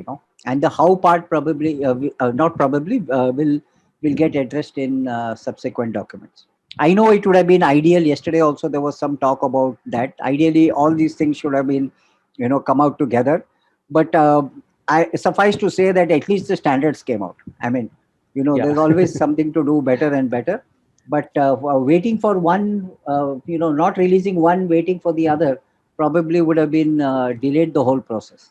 and the how part probably not probably will get addressed in subsequent documents. I know it would have been ideal. Yesterday also there was some talk about that. Ideally, all these things should have been, come out together. But I suffice to say that at least the standards came out. I mean, Yeah. there's always something to do better and better. But waiting for one, not releasing one, waiting for the other, probably would have been delayed the whole process.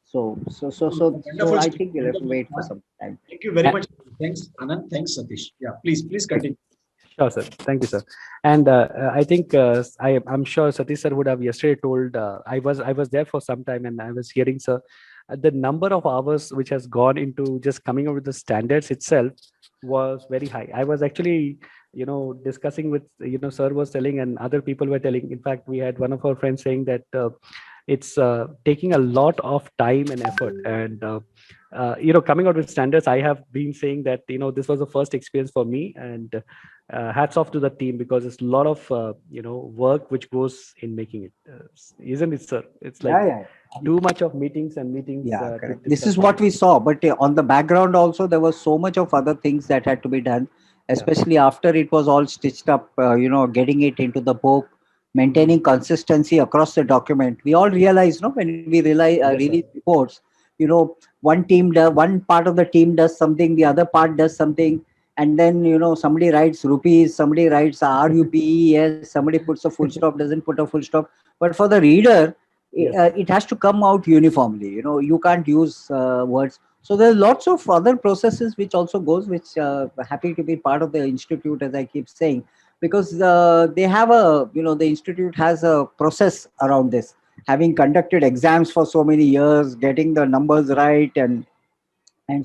So Wonderful I speech. think we'll have to Wonderful wait for speech. some time. Thank you very much. Thanks, Anand. Thanks, Satish. Yeah, please continue. Sure, sir. Thank you, sir. And I think I'm sure Satish sir would have yesterday told. I was there for some time, and I was hearing, sir, the number of hours which has gone into just coming up with the standards itself was very high. I was actually, discussing with, sir was telling, and other people were telling. In fact, we had one of our friends saying that it's taking a lot of time and effort. And coming out with standards, I have been saying that this was the first experience for me, and hats off to the team, because it's a lot of work which goes in making it, isn't it, sir? It's like Yeah. too much of meetings and meetings. Yeah, To correct. This is discuss what it. we saw, but on the background also there was so much of other things that had to be done, especially after it was all stitched up. Getting it into the book, maintaining consistency across the document. We all realize, when we Yes, sir. release reports, one part of the team does something, the other part does something, and then somebody writes rupees, somebody writes RUPES, somebody puts a full stop, doesn't put a full stop. But for the reader, Yes. it has to come out uniformly. You can't use words. So there's lots of other processes which also goes, which happy to be part of the institute, as I keep saying, because they have the institute has a process around this, having conducted exams for so many years, getting the numbers right, and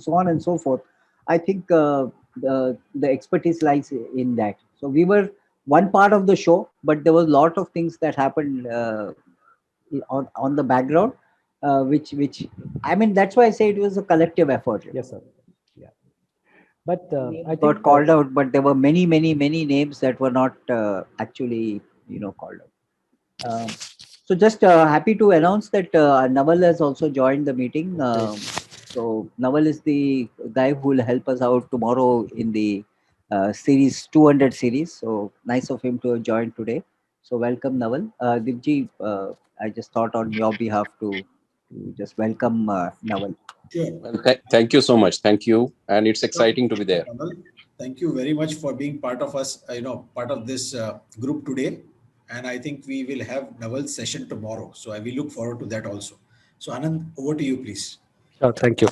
so on and so forth. I think the expertise lies in that. So we were one part of the show, but there was a lot of things that happened on the background, which I mean, that's why I say it was a collective effort. Yes, sir. Yeah. But I Got think called out, but there were many, many, many names that were not actually, called out. So just happy to announce that Naval has also joined the meeting. So Naval is the guy who will help us out tomorrow in the series 200 series. So nice of him to have joined today. So welcome, Naval. Dibji, I just thought on your behalf to just welcome Naval. Sure. Well, thank you so much. Thank you. And it's exciting to be there. Thank you very much for being part of us, part of this group today. And I think we will have Naval's session tomorrow. So I will look forward to that also. So Anand, over to you, please. sure, thank you.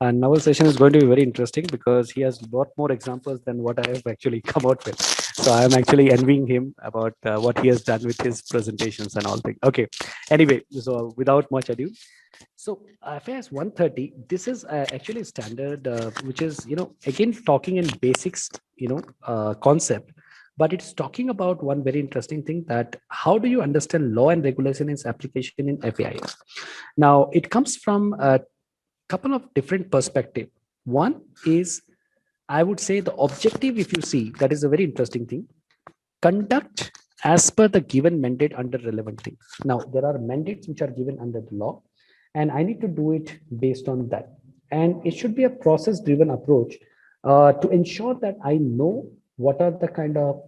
And Naval's session is going to be very interesting because he has a lot more examples than what I have actually come out with. So I am actually envying him about what he has done with his presentations and all things. Okay. Anyway, so without much ado, so FAS 130, this is actually a standard, which is, again, talking in basics, concept, but it's talking about one very interesting thing, that how do you understand law and regulation in its application in FAIS? Now, it comes from a couple of different perspectives. One is, I would say, the objective, if you see, that is a very interesting thing. Conduct as per the given mandate under relevant things. Now, there are mandates which are given under the law, and I need to do it based on that. And it should be a process-driven approach to ensure that I know what are the kind of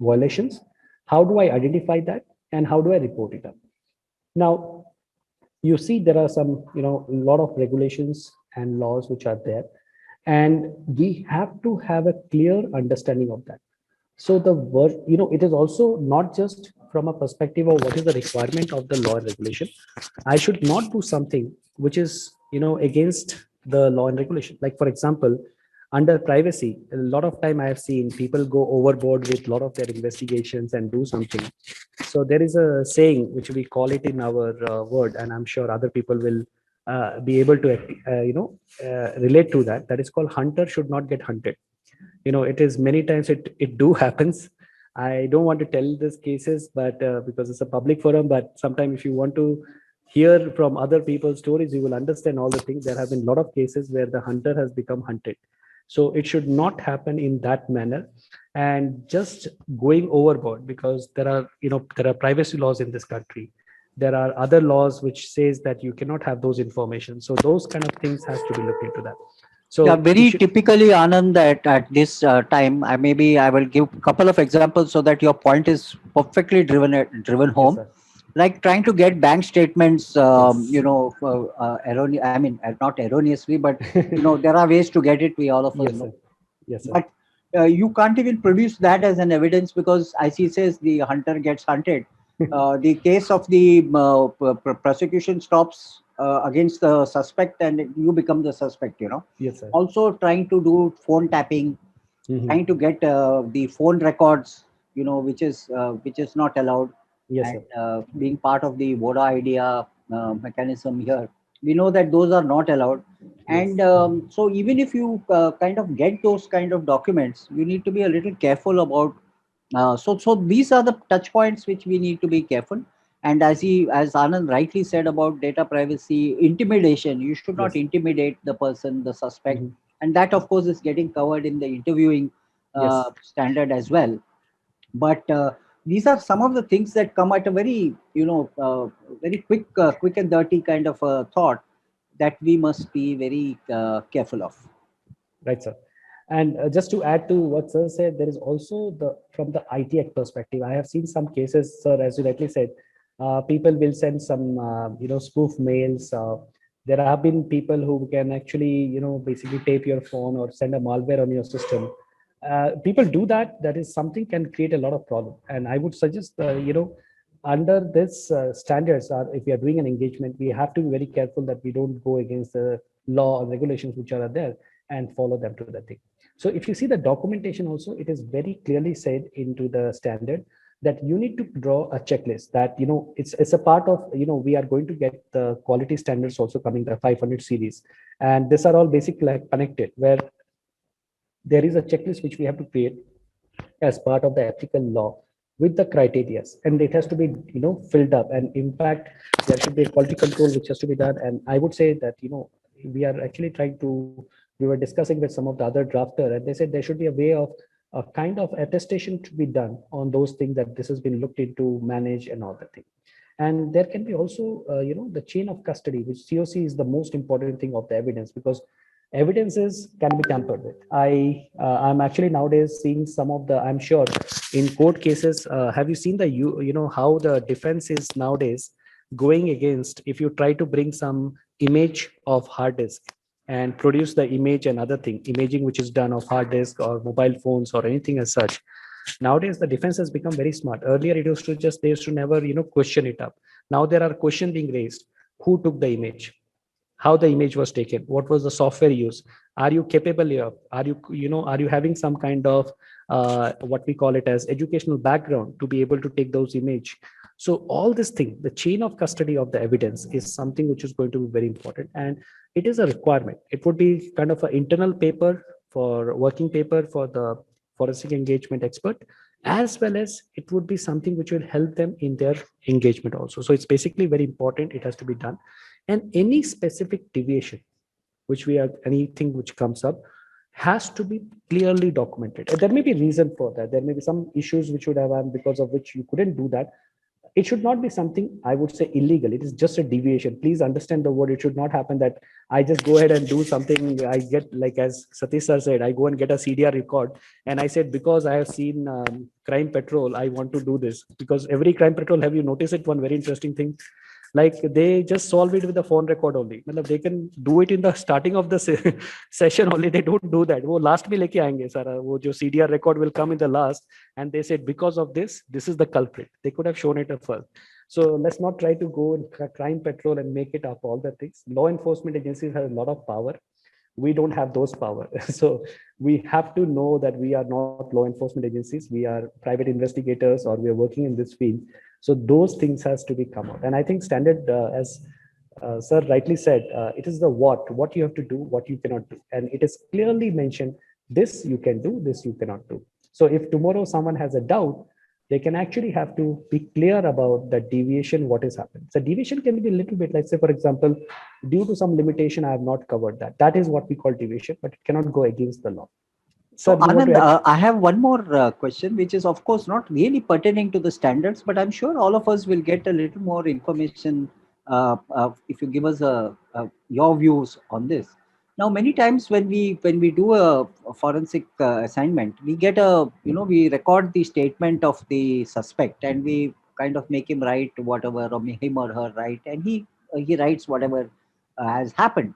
violations. How do I identify that, and how do I report it up? Now, you see, there are some a lot of regulations and laws which are there, and we have to have a clear understanding of that. So the word, it is also not just from a perspective of what is the requirement of the law and regulation. I should not do something which is, against the law and regulation. Like, for example, under privacy, a lot of time I have seen people go overboard with a lot of their investigations and do something. So there is a saying which we call it in our word, and I'm sure other people will be able to, relate to that. That is called hunter should not get hunted. It is many times it do happens. I don't want to tell these cases, but because it's a public forum, but sometimes if you want to hear from other people's stories, you will understand all the things. There have been a lot of cases where the hunter has become hunted. So it should not happen in that manner, and just going overboard, because there are privacy laws in this country. There are other laws which says that you cannot have those information. So those kind of things has to be looked into that. So yeah, very typically, Anand, that at this time, I will give a couple of examples so that your point is perfectly driven home. Yes, like trying to get bank statements, Yes. erroneous. I mean, not erroneously, but there are ways to get it. We all of us Yes, know. sir. Yes, sir. But you can't even produce that as an evidence because IC says the hunter gets hunted. The case of the prosecution stops against the suspect, and you become the suspect. Yes, sir. Also, trying to do phone tapping, trying to get the phone records, which is not allowed. Yes, and sir. being part of the Voda idea mechanism here, we know that those are not allowed. Yes. And so even if you kind of get those kind of documents, you need to be a little careful about. So these are the touch points which we need to be careful. And as Anand rightly said about data privacy, intimidation, you should not Yes. intimidate the person, the suspect. Mhm. And that, of course, is getting covered in the interviewing Yes. standard as well. But these are some of the things that come at a very, very quick and dirty kind of a thought that we must be very careful of. Right, sir. And just to add to what sir said, there is also from the IT Act perspective. I have seen some cases, sir, as you rightly said, people will send some, spoof mails. There have been people who can actually, basically tape your phone or send a malware on your system. People do that. That is something can create a lot of problem. And I would suggest, under this standards, if we are doing an engagement, we have to be very careful that we don't go against the law or regulations which are there and follow them to the thing. So if you see the documentation also, it is very clearly said into the standard that you need to draw a checklist that, it's a part of, we are going to get the quality standards also coming, the 500 series. And these are all basically like connected, where there is a checklist which we have to create as part of the ethical law with the criteria, and it has to be filled up. And in fact, there should be a quality control which has to be done. And I would say that we are actually trying to, we were discussing with some of the other drafter, and they said there should be a way of a kind of attestation to be done on those things, that this has been looked into, managed, and all that thing. And there can be also the chain of custody, which COC is the most important thing of the evidence, because evidences can be tampered with. I'm actually nowadays seeing some of the, I'm sure in court cases, have you seen the how the defense is nowadays going against, if you try to bring some image of hard disk and produce the image and other thing, imaging which is done of hard disk or mobile phones or anything as such. Nowadays the defense has become very smart. Earlier it used to just, they used to never question it up. Now there are questions being raised: who took the image, how the image was taken, what was the software used, are you capable of, are you having some kind of what we call it as educational background to be able to take those image. So all this thing, the chain of custody of the evidence, is something which is going to be very important, and it is a requirement. It would be kind of an internal paper, for working paper for the forensic engagement expert, as well as it would be something which will help them in their engagement also. So it's basically very important, it has to be done. And any specific deviation which we are, anything which comes up, has to be clearly documented. And there may be reason for that. There may be some issues which would have happened because of which you couldn't do that. It should not be something, I would say, illegal. It is just a deviation. Please understand the word. It should not happen that I just go ahead and do something. I get, like as Satish sir said, I go and get a CDR record, and I said, because I have seen Crime Patrol, I want to do this. Because every Crime Patrol, have you noticed it? One very interesting thing, like they just solve it with the phone record only. They can do it in the starting of the session only. They don't do that. वो last में लेके आएंगे सारा, वो जो CDR record will come in the last, and they said because of this is the culprit. They could have shown it at first. So let's not try to go in Crime Patrol and make it up all the things. Law enforcement agencies have a lot of power. We don't have those power. So we have to know that we are not law enforcement agencies. We are private investigators, or we are working in this field. So those things has to be come out. And I think standard, as sir rightly said, it is the what you have to do, what you cannot do. And it is clearly mentioned, this you can do, this you cannot do. So if tomorrow someone has a doubt, they can actually have to be clear about the deviation, what is happening. So deviation can be a little bit, like say, for example, due to some limitation, I have not covered that. That is what we call deviation, but it cannot go against the law. So Anand, I have one more question, which is of course not really pertaining to the standards, but I'm sure all of us will get a little more information if you give us your views on this. Now, many times when we do a forensic assignment, we get we record the statement of the suspect, and we kind of make him write whatever, or him or her write, and he writes whatever has happened.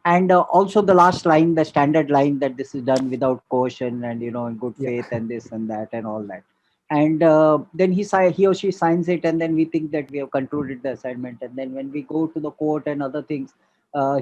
And also the last line, the standard line, that this is done without coercion and in good faith, and this and that and all that. And then he or she signs it, and then we think that we have concluded the assignment. And then when we go to the court and other things,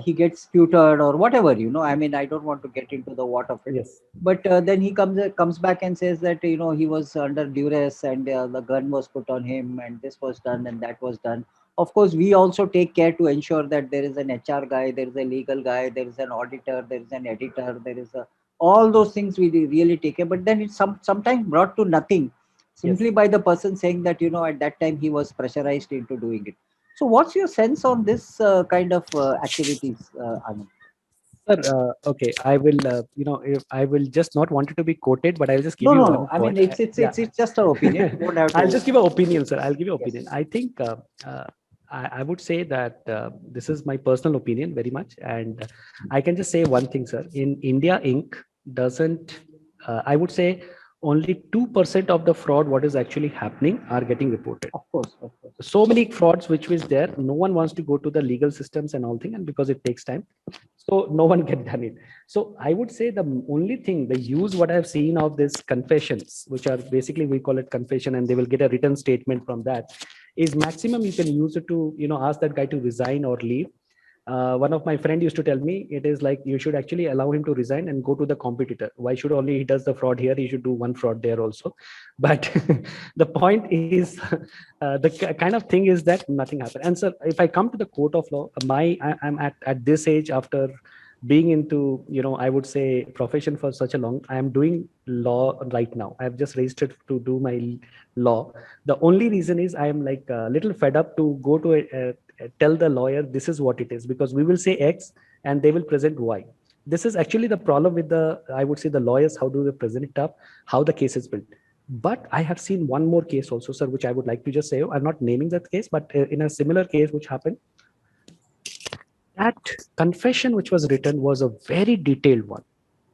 he gets tutored or whatever. I mean, I don't want to get into the what of it. Yes. But then he comes back and says that he was under duress, and the gun was put on him, and this was done and that was done. Of course, we also take care to ensure that there is an HR guy, there is a legal guy, there is an auditor, there is an editor, there is all those things we really take care. But then it's sometimes brought to nothing, simply Yes. by the person saying that at that time he was pressurized into doing it. So what's your sense on this kind of activities, Anand? Sir, okay, I will, if I will just not want it to be quoted, but I'll just give No, you no, one no. I point. mean, it's just an opinion. You don't have to. I'll just give an opinion, sir. I'll give you an Yes. opinion. I think I would say that this is my personal opinion very much. And I can just say one thing, sir. In India, Inc. doesn't, I would say only 2% of the fraud, what is actually happening, are getting reported. Of course, of course. So many frauds which was there, no one wants to go to the legal systems and all thing, and because it takes time, so no one get done it. So I would say the only thing, the use what I've seen of this confessions, which are basically, we call it confession, and they will get a written statement from that, is maximum you can use it to ask that guy to resign or leave. One of my friend used to tell me, it is like you should actually allow him to resign and go to the competitor. Why should only he does the fraud here? He should do one fraud there also. But the point is, kind of thing is that nothing happened. And so if I come to the court of law, I'm at this age, after being into, I would say, profession for such a long, I am doing law right now. I have just registered to do my law. The only reason is I am like a little fed up to go to tell the lawyer this is what it is, because we will say X and they will present Y. This is actually the problem with I would say, the lawyers. How do they present it up, how the case is built? But I have seen one more case also, sir, which I would like to just say. I'm not naming that case, but in a similar case which happened, that confession which was written was a very detailed one.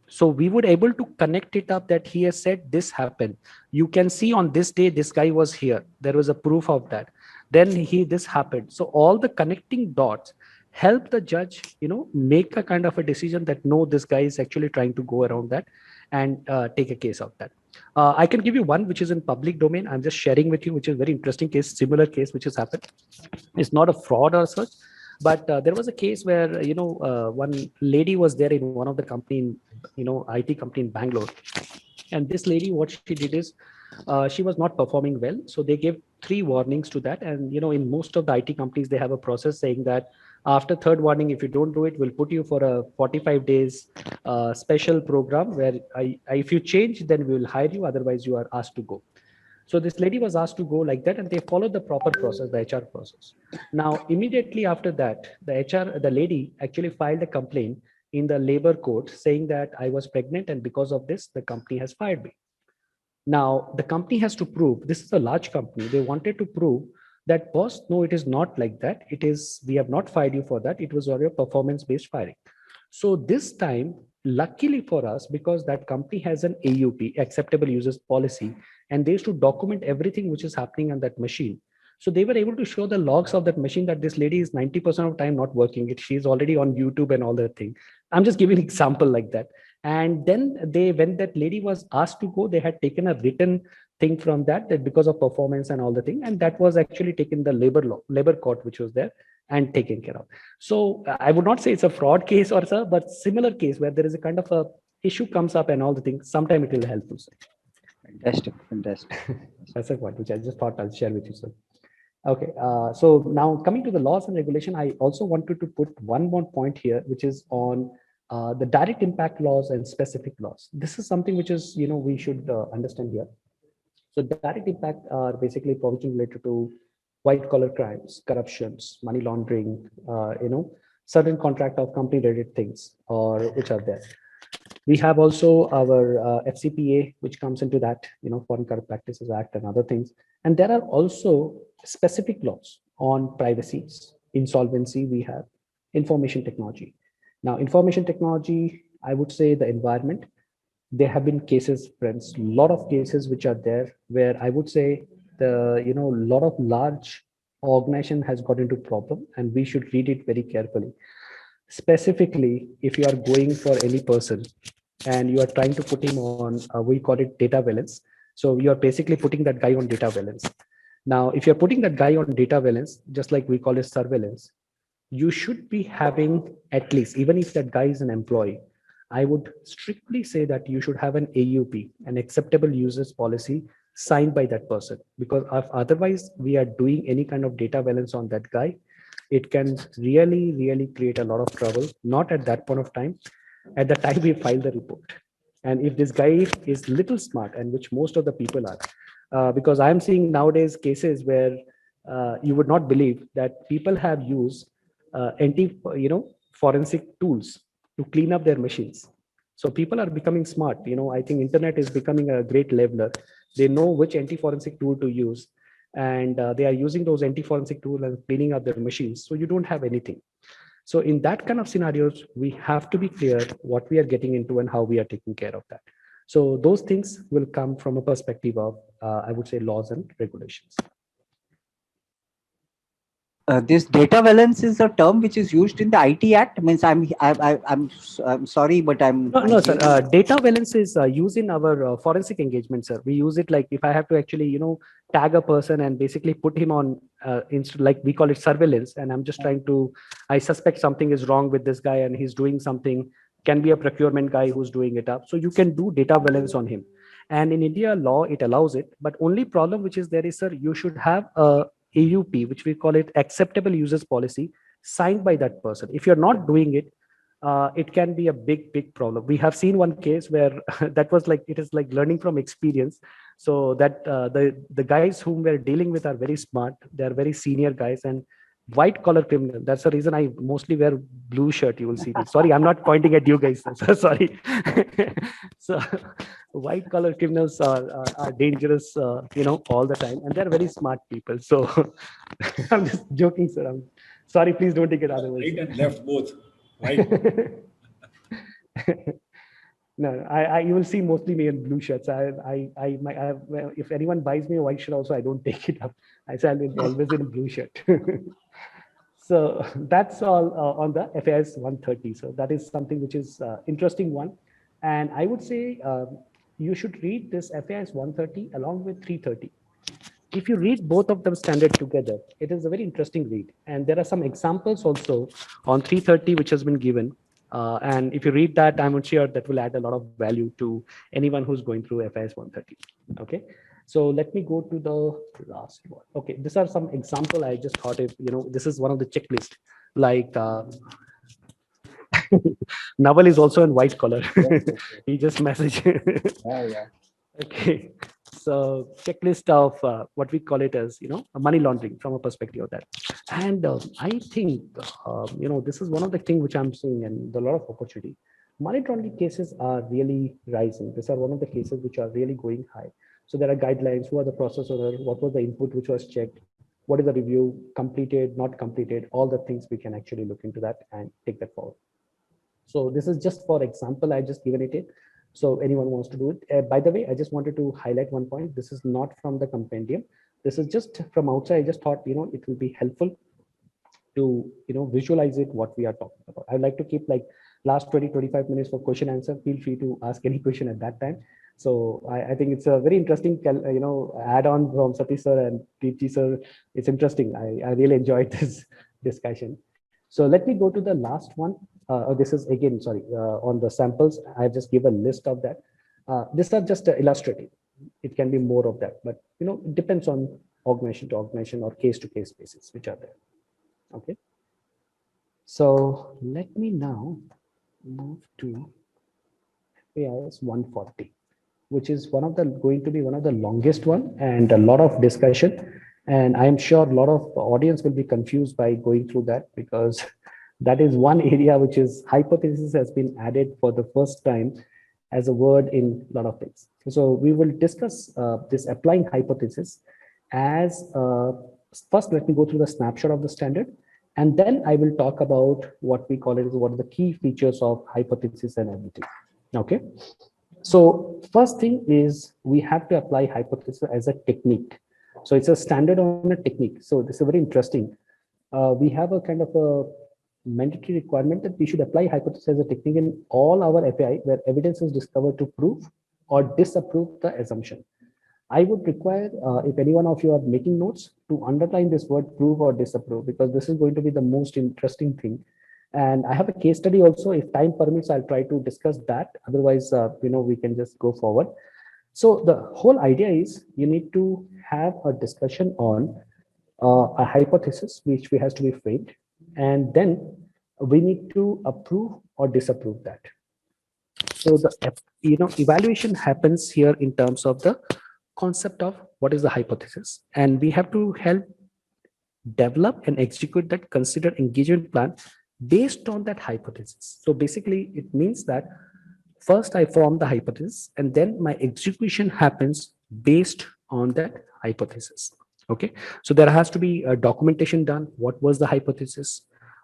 So we would able to connect it up that he has said this happened. You can see on this day, this guy was here. There was a proof of that. Then this happened. So all the connecting dots help the judge, make a kind of a decision that no, this guy is actually trying to go around that and take a case of that. I can give you one which is in public domain. I'm just sharing with you, which is a very interesting case, similar case which has happened. It's not a fraud or such, but there was a case where, one lady was there in one of the company, IT company in Bangalore. And this lady, what she did is, she was not performing well. So they gave 3 warnings to that. And, in most of the IT companies, they have a process saying that after 3rd warning, if you don't do it, we'll put you for a 45 days special program where if you change, then we will hire you. Otherwise, you are asked to go. So this lady was asked to go like that, and they followed the proper process, the HR process. Now, immediately after that, the lady actually filed a complaint in the labor court saying that I was pregnant, and because of this, the company has fired me. Now, the company has to prove, this is a large company, they wanted to prove that, boss, no, it is not like that. It is, we have not fired you for that. It was already a performance-based firing. So this time, luckily for us, because that company has an AUP, acceptable users policy, and they used to document everything which is happening on that machine. So they were able to show the logs of that machine that this lady is 90% of time not working. She's already on YouTube and all that thing. I'm just giving an example like that. And then when that lady was asked to go, they had taken a written thing from that because of performance and all the thing. And that was actually taken the labor court, which was there, and taken care of. So I would not say it's a fraud case or so, but similar case where there is a kind of a issue comes up and all the things, sometime it will help you, sir. Fantastic. That's a point which I just thought I'll share with you, sir. Okay, so now coming to the laws and regulation, I also wanted to put one more point here, which is on the direct impact laws and specific laws. This is something which is, we should understand here. So direct impact are basically provisions related to white collar crimes, corruptions, money laundering, certain contract of company related things, or which are there. We have also our FCPA, which comes into that, Foreign Corrupt Practices Act and other things. And there are also specific laws on privacy, insolvency. We have information technology. Now, information technology, I would say the environment. There have been cases, friends, a lot of cases which are there where I would say lot of large organization has got into problem, and we should read it very carefully. Specifically, if you are going for any person and you are trying to put him on, we call it data valence. So you are basically putting that guy on data valence. Now, if you're putting that guy on data valence, just like we call it surveillance, you should be having at least, even if that guy is an employee, I would strictly say that you should have an AUP, an acceptable users policy, signed by that person, because if otherwise we are doing any kind of data valence on that guy, it can really create a lot of trouble. Not at that point of time, at the time we file the report. And if this guy is little smart, and which most of the people are, because I'm seeing nowadays cases where you would not believe that people have used forensic tools to clean up their machines. So people are becoming smart. I think internet is becoming a great leveler. They know which anti-forensic tool to use, and they are using those anti-forensic tools and cleaning up their machines. So you don't have anything. So in that kind of scenarios, we have to be clear what we are getting into and how we are taking care of that. So those things will come from a perspective of, I would say, laws and regulations. This data valence is a term which is used in the IT Act. Means I'm sorry, but no, sir. Data valence is used in our forensic engagement, sir. We use it like if I have to actually, tag a person and basically put him on like we call it surveillance, and I'm just trying to, I suspect something is wrong with this guy and he's doing something, can be a procurement guy who's doing it up, so you can do data surveillance on him. And in India law it allows it, but only problem which is there is, sir, you should have a AUP, which we call it acceptable users policy, signed by that person. If you're not doing it, it can be a big problem. We have seen one case where that was like, it is like learning from experience. So that the guys whom we're dealing with are very smart. They're very senior guys and white collar criminal. That's the reason I mostly wear blue shirt. You will see me. Sorry, I'm not pointing at you guys. Sorry. So white collar criminals are dangerous, all the time, and they're very smart people. So I'm just joking, sir. I'm sorry. Please don't take it otherwise. Right and left both. Right. No, you will see mostly me in blue shirts. If anyone buys me a white shirt also, I don't take it up. I say I'm always in a blue shirt. So that's all on the FAIS 130. So that is something which is interesting one. And I would say you should read this FAIS 130 along with 330. If you read both of them standard together, it is a very interesting read. And there are some examples also on 330 which has been given. And if you read that, I'm sure that will add a lot of value to anyone who's going through FIS 130. Okay, so let me go to the last one. Okay, these are some example. I just thought if, this is one of the checklist, like Naval is also in white collar. He just messaged. Yeah. Okay, so checklist of what we call it as, money laundering from a perspective of that. And I think, this is one of the things which I'm seeing, and a lot of opportunity. Money laundering cases are really rising. These are one of the cases which are really going high. So there are guidelines, who are the process owner, what was the input which was checked, what is the review, completed, not completed, all the things we can actually look into that and take that forward. So this is just for example, I just given it. So anyone wants to do it. By the way, I just wanted to highlight one point. This is not from the compendium. This is just from outside. I just thought, it will be helpful to, visualize it, what we are talking about. I'd like to keep like last 20-25 minutes for question answer. Feel free to ask any question at that time. So I think it's a very interesting, add-on from Satish sir and Deepji sir. It's interesting. I really enjoyed this discussion. So let me go to the last one. This is again, sorry, on the samples. I've just given a list of that. These are just illustrative. It can be more of that, but it depends on organization to organization or case to case basis, which are there. Okay. So let me now move to FAIS 140, which is going to be one of the longest one and a lot of discussion. And I'm sure a lot of audience will be confused by going through that, because that is one area which is hypothesis has been added for the first time as a word in a lot of things. So we will discuss this applying hypothesis as first. Let me go through the snapshot of the standard, and then I will talk about what we call it as what are the key features of hypothesis and everything. Okay. So first thing is we have to apply hypothesis as a technique. So it's a standard on a technique. So this is very interesting. We have a kind of a mandatory requirement that we should apply hypothesis as a technique in all our FAI where evidence is discovered to prove or disapprove the assumption. I would require, if any one of you are making notes, to underline this word prove or disapprove, because this is going to be the most interesting thing. And I have a case study also. If time permits, I'll try to discuss that. Otherwise, we can just go forward. So the whole idea is you need to have a discussion on a hypothesis which has to be framed, and then we need to approve or disapprove that. So the evaluation happens here in terms of the concept of what is the hypothesis, and we have to help develop and execute that considered engagement plan based on that hypothesis. So basically it means that first I form the hypothesis and then my execution happens based on that hypothesis. Okay, so there has to be a documentation done. What was the hypothesis?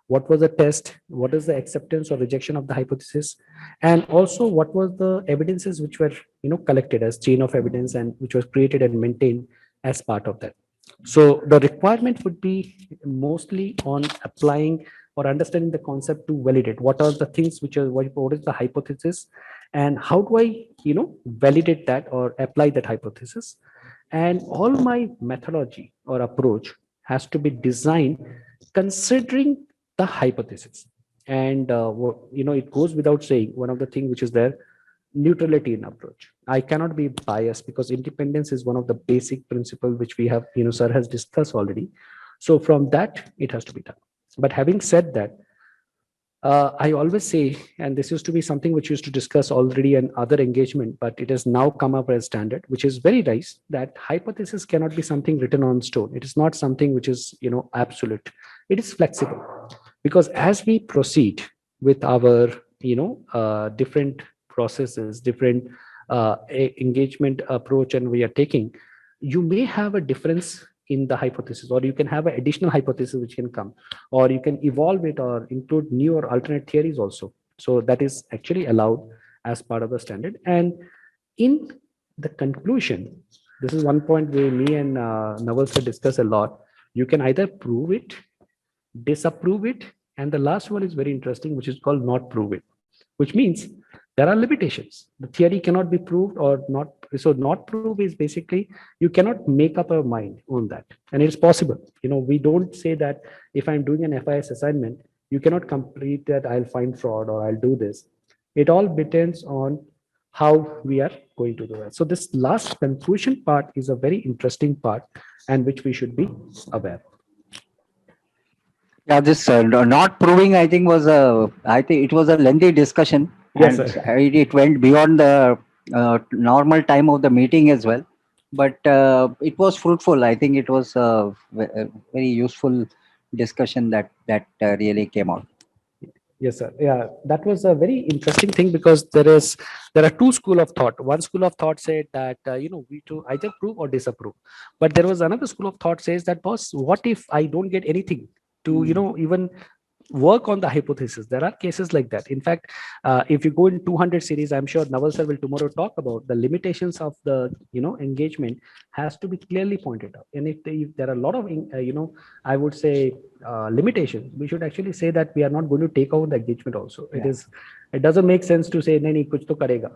What was the test? What is the acceptance or rejection of the hypothesis? And also what was the evidences which were collected as chain of evidence and which was created and maintained as part of that. So the requirement would be mostly on applying or understanding the concept to validate what are the things which are, what is the hypothesis and how do I validate that or apply that hypothesis. And all my methodology or approach has to be designed considering the hypothesis. And it goes without saying, one of the things which is there, neutrality in approach. I cannot be biased because independence is one of the basic principles which we have, sir has discussed already. So from that, it has to be done. But having said that, I always say, and this used to be something which used to discuss already in other engagement, but it has now come up as standard, which is very nice, that hypothesis cannot be something written on stone. It is not something which is, absolute. It is flexible, because as we proceed with our, different processes, different engagement approach, and we are taking, you may have a difference in the hypothesis, or you can have an additional hypothesis which can come, or you can evolve it or include new or alternate theories also. So that is actually allowed as part of the standard. And in the conclusion, this is one point where me and Naval sir discuss a lot. You can either prove it, disapprove it, and the last one is very interesting, which is called not prove it, which means there are limitations. The theory cannot be proved or not. So not prove is basically you cannot make up a mind on that, and it is possible. We don't say that if I'm doing an FIS assignment, you cannot complete that, I'll find fraud or I'll do this. It all depends on how we are going to do it. So this last conclusion part is a very interesting part, and which we should be aware. Yeah, this not proving, I think it was a lengthy discussion. Yes, And sir. it went beyond the normal time of the meeting as well. But it was fruitful. I think it was a very useful discussion that really came out. Yes, sir. Yeah, that was a very interesting thing, because there are two school of thought. One school of thought said that we to either prove or disapprove, but there was another school of thought says that, boss, what if I don't get anything to even work on the hypothesis? There are cases like that. In fact, if you go in 200 series, I'm sure Naval sir will tomorrow talk about the limitations of the engagement has to be clearly pointed out. And if there are a lot of I would say limitations, we should actually say that we are not going to take over the engagement also. Yeah. It doesn't make sense to say nahi kuch to karega.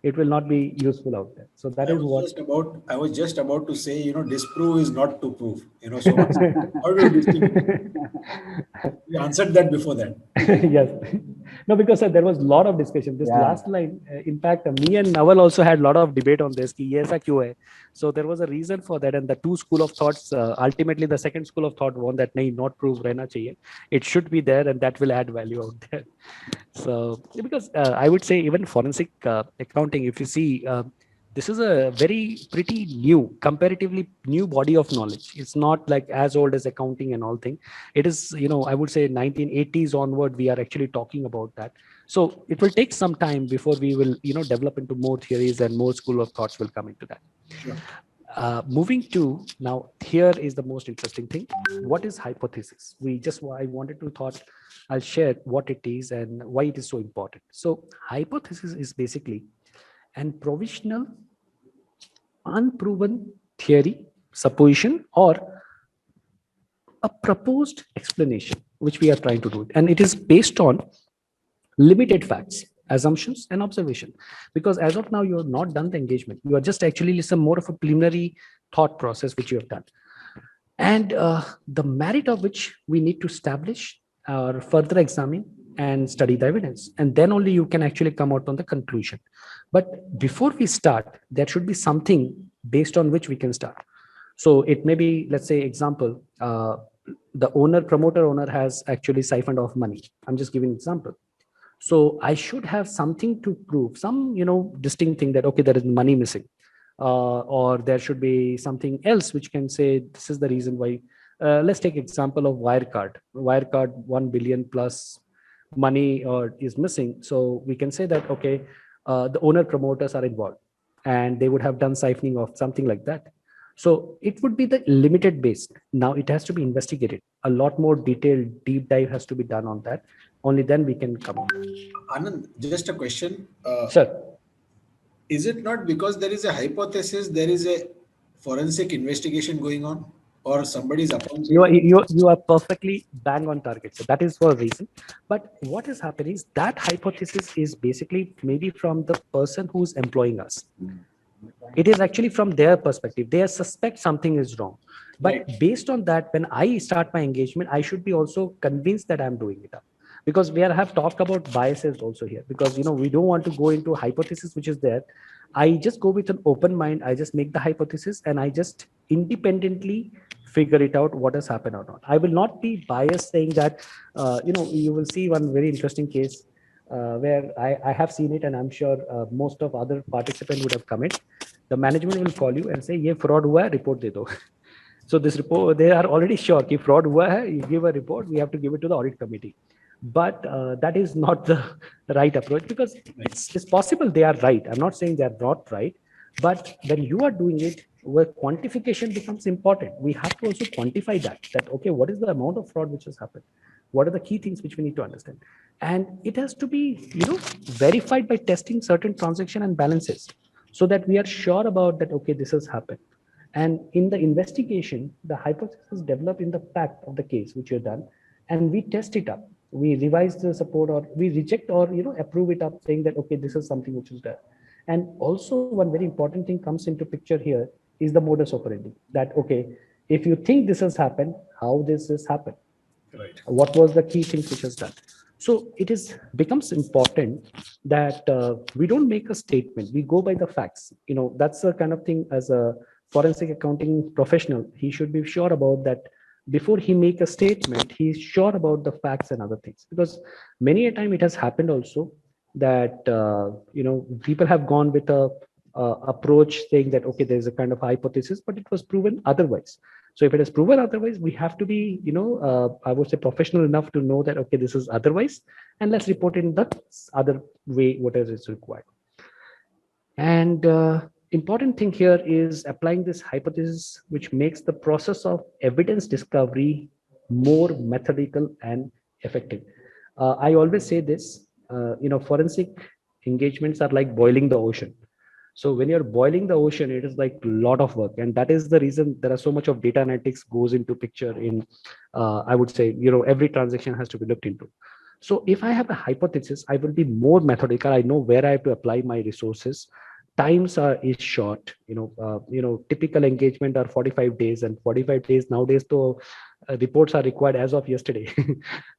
It will not be useful out there. So that is what I was just about to say, disprove is not to prove. So how do you distinguish? You answered that before that. Yes. No, because sir, there was a lot of discussion. This last line, in fact, me and Naval also had a lot of debate on this. Ki ye aisa kyun hai? So there was a reason for that. And the two school of thoughts, ultimately the second school of thought won that nahi, not prove rehna chahiye. It should be there, and that will add value out there. So because I would say even forensic accounting, if you see, this is a very pretty new, comparatively new body of knowledge. It's not like as old as accounting and all thing. It is, I would say 1980s onward, we are actually talking about that. So it will take some time before we will, develop into more theories, and more school of thoughts will come into that. Sure. Moving to now, here is the most interesting thing. What is hypothesis? I wanted to thought I'll share what it is and why it is so important. So hypothesis is basically an provisional, unproven theory, supposition, or a proposed explanation, which we are trying to do. And it is based on limited facts, assumptions, and observation. Because as of now, you have not done the engagement. You are just actually some more of a preliminary thought process which you have done. And the merit of which we need to establish or further examine and study the evidence. And then only you can actually come out on the conclusion. But before we start, there should be something based on which we can start. So it may be, let's say, example, the promoter owner has actually siphoned off money. I'm just giving an example. So I should have something to prove, some, distinct thing that, okay, there is money missing. Or there should be something else which can say, this is the reason why. Let's take example of Wirecard. Wirecard 1 billion plus money is missing. So we can say that, okay, the owner promoters are involved, and they would have done siphoning of something like that. So it would be the limited base. Now it has to be investigated. A lot more detailed deep dive has to be done on that. Only then we can come. Anand, just a question. Sir. Is it not because there is a hypothesis, there is a forensic investigation going on, or somebody's upon? You are perfectly bang on target. So that is for a reason. But what is happening is that hypothesis is basically maybe from the person who's employing us. It is actually from their perspective. They suspect something is wrong. But Right. based on that, when I start my engagement, I should be also convinced that I'm doing it up. Because have talked about biases also here. Because we don't want to go into hypothesis which is there. I just go with an open mind. I just make the hypothesis and I just independently figure it out what has happened or not. I will not be biased saying that, you will see one very interesting case where I have seen it, and I'm sure most of other participants would have come in. The management will call you and say, "ये fraud हुआ है, report दे दो." So this report, they are already sure कि fraud हुआ है, you give a report, we have to give it to the audit committee. But that is not the right approach, because it's possible they are right. I'm not saying they are not right, but when you are doing it, where quantification becomes important, we have to also quantify that okay, what is the amount of fraud which has happened? What are the key things which we need to understand? And it has to be, verified by testing certain transaction and balances, so that we are sure about that, okay, this has happened. And in the investigation, the hypothesis developed in the fact of the case which you've done, and we test it up. We revise the support, or we reject, or approve it up, saying that okay, this is something which is there. And also one very important thing comes into picture here is the modus operandi. That okay, if you think this has happened, how this has happened? Right. What was the key things which has done? So it is becomes important that we don't make a statement, we go by the facts. That's the kind of thing, as a forensic accounting professional, he should be sure about that. Before he make a statement, he's sure about the facts and other things, because many a time it has happened also that people have gone with a approach saying that okay, there's a kind of hypothesis, but it was proven otherwise. So if it is proven otherwise, we have to be, I would say, professional enough to know that, okay, this is otherwise, and let's report in the other way, whatever is required. And important thing here is applying this hypothesis, which makes the process of evidence discovery more methodical and effective. I always say this, forensic engagements are like boiling the ocean. So when you're boiling the ocean, it is like a lot of work, and that is the reason there are so much of data analytics goes into picture in, I would say, every transaction has to be looked into. So if I have a hypothesis, I will be more methodical. I know where I have to apply my resources. Times is short. Typical engagement are 45 days, and 45 days nowadays, so reports are required as of yesterday.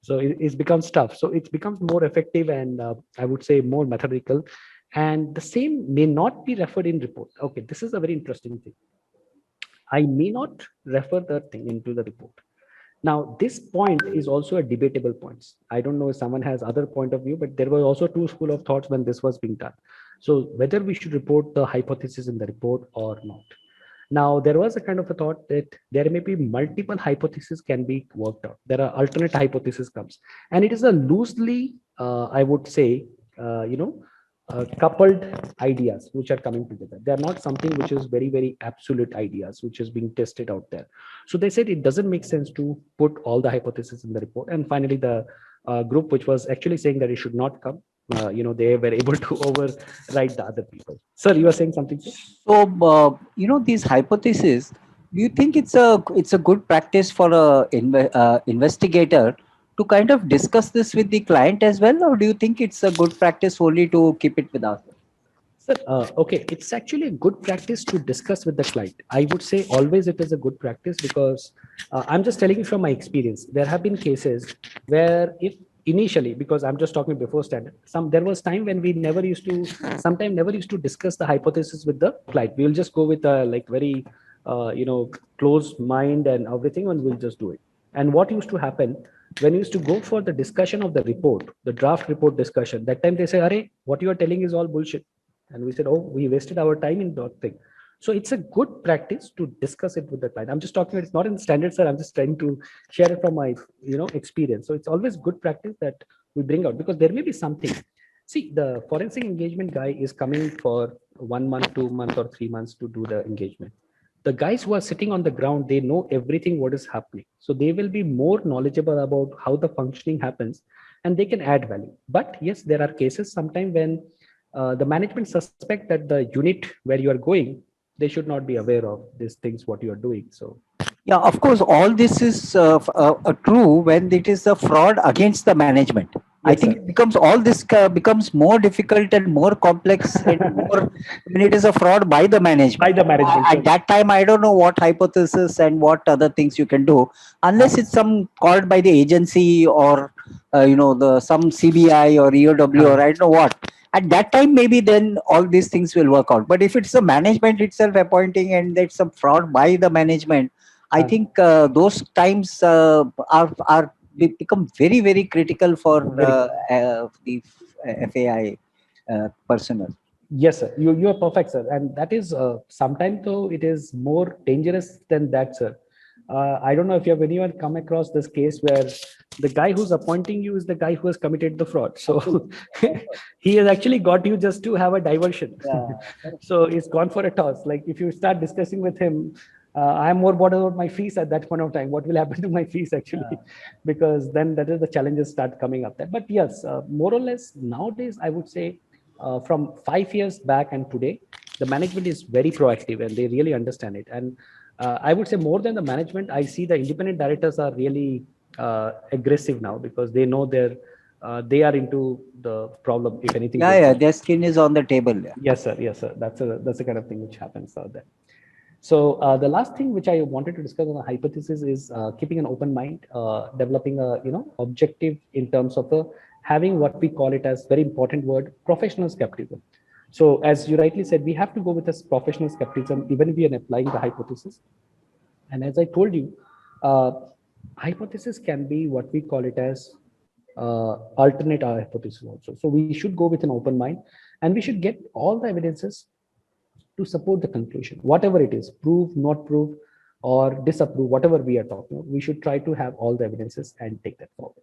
So it becomes tough. So it becomes more effective, and I would say more methodical. And the same may not be referred in report. Okay, this is a very interesting thing. I may not refer that thing into the report. Now, this point is also a debatable point. I don't know if someone has other point of view, but there were also two school of thoughts when this was being done. So whether we should report the hypothesis in the report or not. Now, there was a kind of a thought that there may be multiple hypotheses can be worked out. There are alternate hypothesis comes, and it is a loosely, I would say, coupled ideas which are coming together. They are not something which is very, very absolute ideas which is being tested out there. So they said it doesn't make sense to put all the hypotheses in the report. And finally, the group which was actually saying that it should not come, they were able to override the other people. Sir, you were saying something? So, these hypotheses, do you think it's a good practice for a investigator to kind of discuss this with the client as well, or do you think it's a good practice only to keep it with us? Sir, okay, it's actually a good practice to discuss with the client. I would say always it is a good practice, because I'm just telling you from my experience. There have been cases where if initially, because I'm just talking before standard, there was time when we never used to discuss the hypothesis with the client. We'll just go with a like very, closed mind and everything, and we'll just do it. And what used to happen when we used to go for the discussion of the report, the draft report discussion, that time they say, "Arey, what you are telling is all bullshit." And we said, "Oh, we wasted our time in that thing." So it's a good practice to discuss it with the client. I'm just talking, it's not in standard, sir. I'm just trying to share it from my, experience. So it's always good practice that we bring out, because there may be something. See, the forensic engagement guy is coming for 1 month, 2 months, or 3 months to do the engagement. The guys who are sitting on the ground, they know everything what is happening. So they will be more knowledgeable about how the functioning happens, and they can add value. But yes, there are cases sometimes when the management suspect that the unit where you are going, they should not be aware of these things what you are doing. So Yeah, of course, all this is true when it is a fraud against the management. I Yes, think sir. it becomes all this becomes more difficult and more complex and more when it is a fraud by the management. By the management. At that time, I don't know what hypothesis and what other things you can do, unless it's some called by the agency or the some CBI or EOW or I don't know what. At that time, maybe then all these things will work out. But if it's the management itself appointing and it's a fraud by the management, I think those times become very, very critical for the FAI personnel. Yes, sir. You are perfect, sir. And that is sometimes though it is more dangerous than that, sir. I don't know if you have anyone come across this case where the guy who's appointing you is the guy who has committed the fraud. So he has actually got you just to have a diversion. So it's gone for a toss. Like if you start discussing with him, I'm more bothered about my fees at that point of time. What will happen to my fees actually? Because then that is the challenges start coming up there. But yes, more or less nowadays, I would say from 5 years back and today, the management is very proactive and they really understand it. And I would say more than the management, I see the independent directors are really aggressive now because they know they are into the problem if anything. Yeah, their skin is on the table. Yeah. Yes, sir. Yes, sir. That's the kind of thing which happens out there. So the last thing which I wanted to discuss on the hypothesis is keeping an open mind, developing a objective in terms of having what we call it as very important word, professional skepticism. So as you rightly said, we have to go with this professional skepticism even if we are applying the hypothesis. And as I told you, hypothesis can be what we call it as alternate hypothesis also. So we should go with an open mind and we should get all the evidences to support the conclusion, whatever it is, prove, not prove, or disapprove, whatever we are talking about, we should try to have all the evidences and take that forward.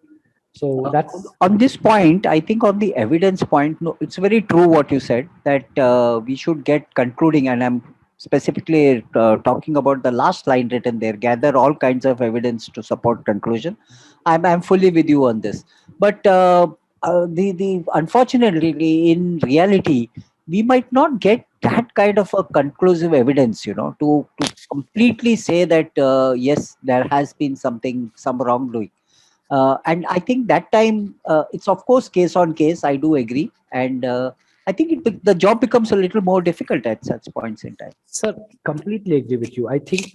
So that's on this point. I think on the evidence point, no, it's very true what you said that we should get concluding, and I'm specifically talking about the last line written there. Gather all kinds of evidence to support conclusion. I'm fully with you on this, but the unfortunately in reality we might not get that kind of a conclusive evidence, to completely say that yes, there has been some wrongdoing. And I think that time it's of course case on case. I do agree, and I think the job becomes a little more difficult at such points in time. Sir, completely agree with you. I think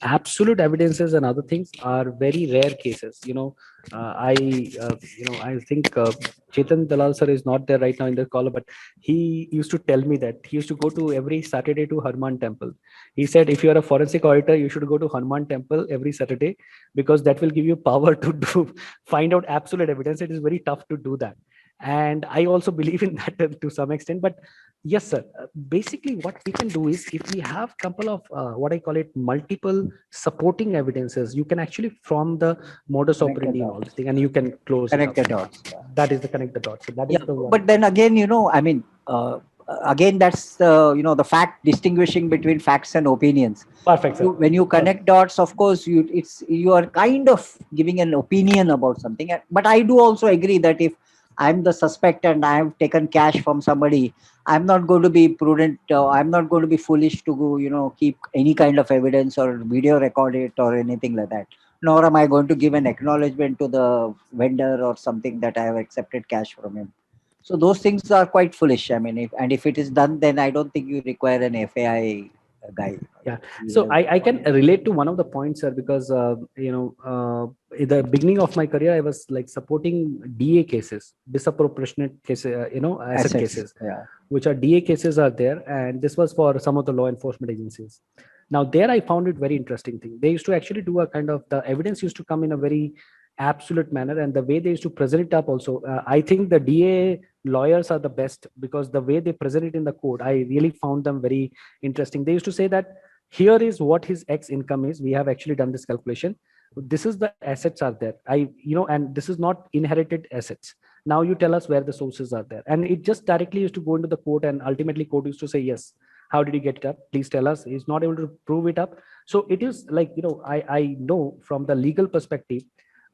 absolute evidences and other things are very rare cases. I think Chetan Dalal sir is not there right now in the call, but he used to tell me that he used to go to every Saturday to Hanuman Temple. He said, if you are a forensic auditor, you should go to Hanuman Temple every Saturday because that will give you power to find out absolute evidence. It is very tough to do that. And I also believe in that to some extent. But yes, sir, basically what we can do is if we have couple of what I call it multiple supporting evidences, you can actually form the modus operandi and all this thing, and you can close Connect the it up. dots. That is the connect the dots. So that is the one. But then again, I mean, again, that's the fact distinguishing between facts and opinions. Perfect, sir. When you connect dots, of course, you are kind of giving an opinion about something. But I do also agree that if I'm the suspect and I have taken cash from somebody, I'm not going to be prudent. I'm not going to be foolish to go, keep any kind of evidence or video record it or anything like that. Nor am I going to give an acknowledgement to the vendor or something that I have accepted cash from him. So those things are quite foolish. I mean, if it is done, then I don't think you require an FAI guy. Yeah. So I can relate to one of the points, sir, because in the beginning of my career, I was like supporting DA cases, disproportionate cases, asset cases, which are DA cases are there, and this was for some of the law enforcement agencies. Now there I found it very interesting thing. They used to actually do a kind of the evidence used to come in a very absolute manner, and the way they used to present it up also. I think the DA lawyers are the best because the way they present it in the court, I really found them very interesting. They used to say that here is what his X income is. We have actually done this calculation. This is the assets are there. And this is not inherited assets. Now you tell us where the sources are there. And it just directly used to go into the court, and ultimately court used to say, yes, how did you get it up? Please tell us. He's not able to prove it up. So it is like, I know from the legal perspective,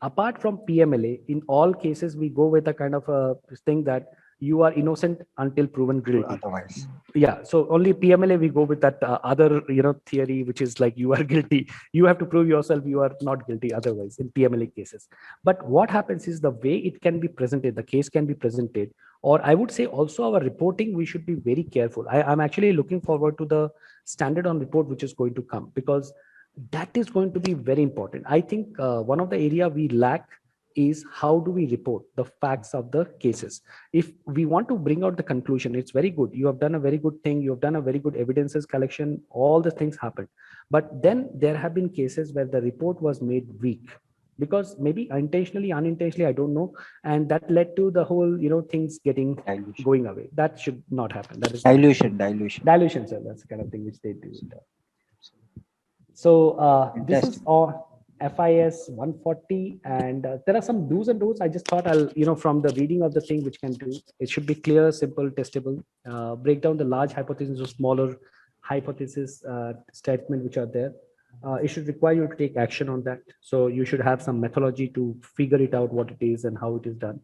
apart from PMLA, in all cases, we go with a kind of a thing that you are innocent until proven guilty. Otherwise. Yeah, so only PMLA we go with that other theory, which is like you are guilty, you have to prove yourself you are not guilty otherwise in PMLA cases. But what happens is the way it can be presented, the case can be presented, or I would say also our reporting, we should be very careful. I'm actually looking forward to the standard on report which is going to come, because that is going to be very important. I think one of the area we lack is how do we report the facts of the cases. If we want to bring out the conclusion, it's very good, you have done a very good thing, you have done a very good evidences collection, all the things happened, but then there have been cases where the report was made weak, because maybe intentionally, unintentionally, I don't know, and that led to the whole things getting Dilution. going away. That should not happen. That is Dilution. dilution, sir. That's the kind of thing which they do. So this is Fantastic. on FIS 140, and there are some do's and don'ts. I just thought I'll, from the reading of the thing which can do, it should be clear, simple, testable. Break down the large hypothesis or smaller hypothesis statement which are there. It should require you to take action on that. So you should have some methodology to figure it out what it is and how it is done.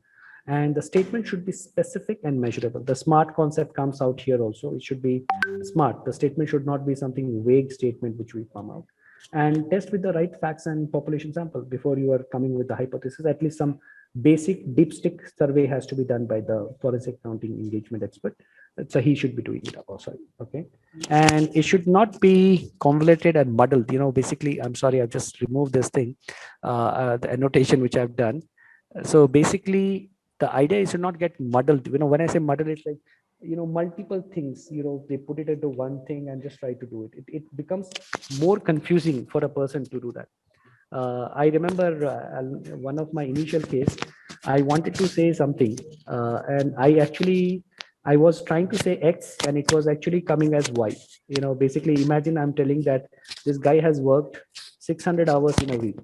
And the statement should be specific and measurable. The SMART concept comes out here also. It should be smart. The statement should not be something vague statement which will come out. And test with the right facts and population sample before you are coming with the hypothesis. At least some basic dipstick survey has to be done by the forensic accounting engagement expert. So he should be doing it also. Okay. And it should not be convoluted and muddled. Basically, I'm sorry, I've just removed this thing, the annotation which I've done. So basically, the idea is to not get muddled. When I say muddled, it's like, multiple things, they put it into one thing and just try to do it. It becomes more confusing for a person to do that. I remember one of my initial case, I wanted to say something and I was trying to say X and it was actually coming as Y. Basically imagine I'm telling that this guy has worked 600 hours in a week.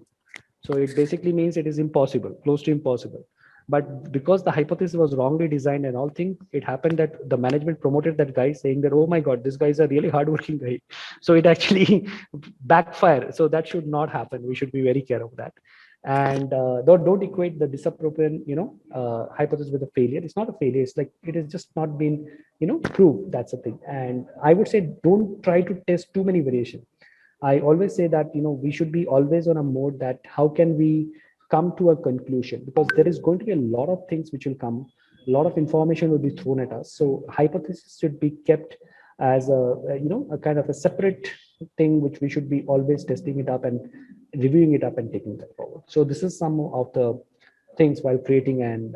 So it basically means it is impossible, close to impossible. But because the hypothesis was wrongly designed and all things, it happened that the management promoted that guy saying that, oh my God, this guy is a really hardworking guy. So it actually backfired. So that should not happen. We should be very careful of that. And don't equate the disappropriate, hypothesis with a failure. It's not a failure. It's like, it has just not been, proved. That's the thing. And I would say, don't try to test too many variations. I always say that, we should be always on a mode that how can we come to a conclusion, because there is going to be a lot of things which will come, a lot of information will be thrown at us. So hypothesis should be kept as a kind of a separate thing, which we should be always testing it up and reviewing it up and taking that forward. So this is some of the things while creating and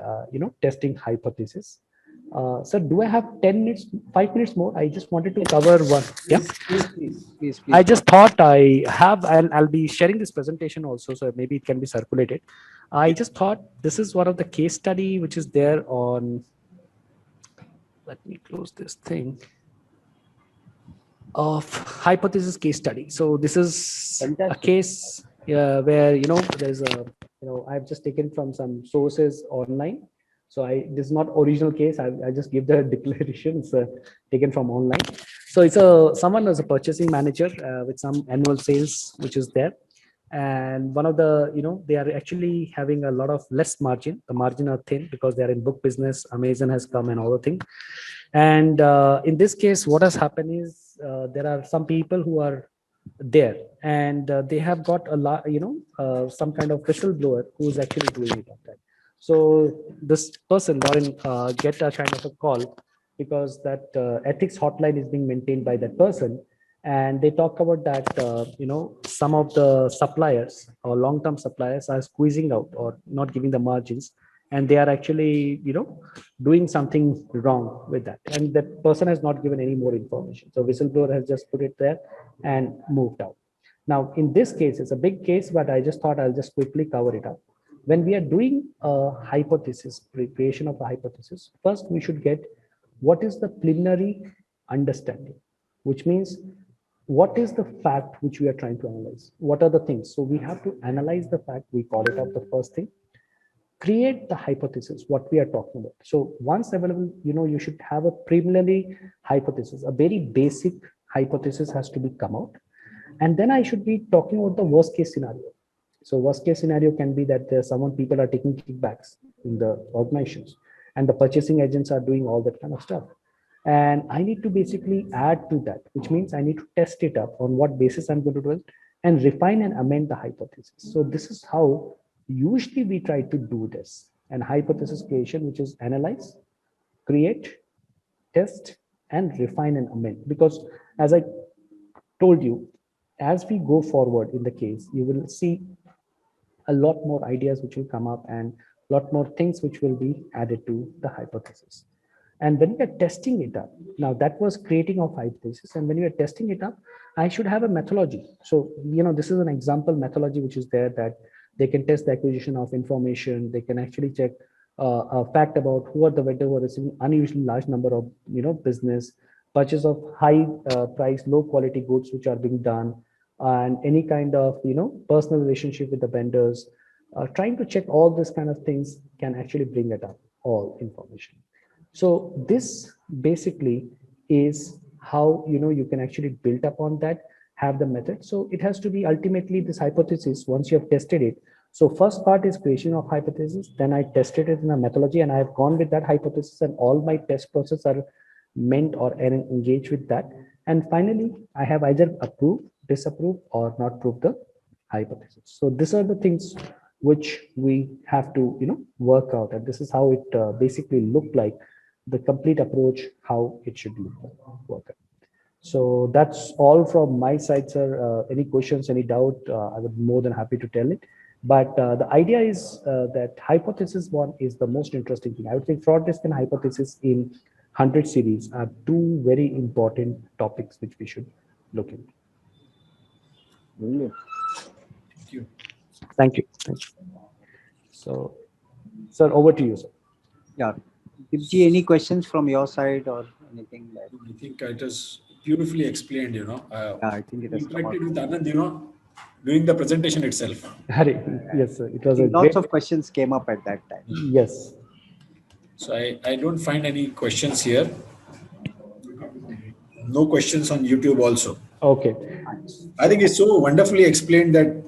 testing hypothesis. Sir, do I have 10 minutes, 5 minutes more? I just wanted to cover one. Yeah. Please. I just thought I have, and I'll be sharing this presentation also, so maybe it can be circulated. I just thought this is one of the case study which is there on, let me close this thing, of hypothesis case study. So this is a case where, there's a, I've just taken from some sources online. So this is not original case. I just give the declarations taken from online. So it's someone as a purchasing manager with some annual sales, which is there. And one of the, they are actually having a lot of less margin. The margin are thin because they are in book business. Amazon has come and all the things. And in this case, what has happened is there are some people who are there and they have got a lot, some kind of whistleblower who is actually doing it. So this person, Lauren, get a kind of a call because that ethics hotline is being maintained by that person. And they talk about that, some of the suppliers or long-term suppliers are squeezing out or not giving the margins. And they are actually, doing something wrong with that. And that person has not given any more information. So whistleblower has just put it there and moved out. Now, in this case, it's a big case, but I just thought I'll just quickly cover it up. When we are doing a hypothesis, creation of a hypothesis, first we should get what is the preliminary understanding, which means what is the fact which we are trying to analyze? What are the things? So we have to analyze the fact, we call it out the first thing, create the hypothesis, what we are talking about. So once available, you should have a preliminary hypothesis, a very basic hypothesis has to be come out. And then I should be talking about the worst case scenario. So worst case scenario can be that people are taking kickbacks in the organizations. and the purchasing agents are doing all that kind of stuff. And I need to basically add to that, which means I need to test it up on what basis I'm going to do it and refine and amend the hypothesis. So this is how usually we try to do this. And hypothesis creation, which is analyze, create, test, and refine and amend. Because as I told you, as we go forward in the case, you will see a lot more ideas which will come up and a lot more things which will be added to the hypothesis. And when we are testing it up, now that was creating of hypothesis. And when we are testing it up, I should have a methodology. So, this is an example methodology which is there, that they can test the acquisition of information. They can actually check a fact about who are the vendor who are receiving unusually large number of, business, purchase of high price, low quality goods which are being done, and any kind of, personal relationship with the vendors. Trying to check all this kind of things can actually bring it up, all information. So this basically is how you can actually build upon that, have the method. So it has to be ultimately this hypothesis once you have tested it. So first part is creation of hypothesis, then I tested it in a methodology and I have gone with that hypothesis, and all my test process are meant or engaged with that. And finally, I have either approved, disapproved, or not proved the hypothesis. So these are the things which we have to work out, and this is how it basically looked like, the complete approach, how it should work out. So that's all from my side, sir. Any questions, any doubt, I would be more than happy to tell it. But the idea is that hypothesis one is the most interesting thing. I would say fraud risk and hypothesis in 100 series are two very important topics which we should look into. Brilliant. Thank you. Thank you. Thank you. So, sir, over to you, sir. Yeah. Dipji, any questions from your side or anything? Like, I think it was beautifully explained, yeah, I think it has come out. interacted with Anand, during the presentation itself. Hari, yes, sir. It was a Lots great. of questions came up at that time. Yes. So I don't find any questions here. No questions on YouTube also. Okay. I think it's so wonderfully explained that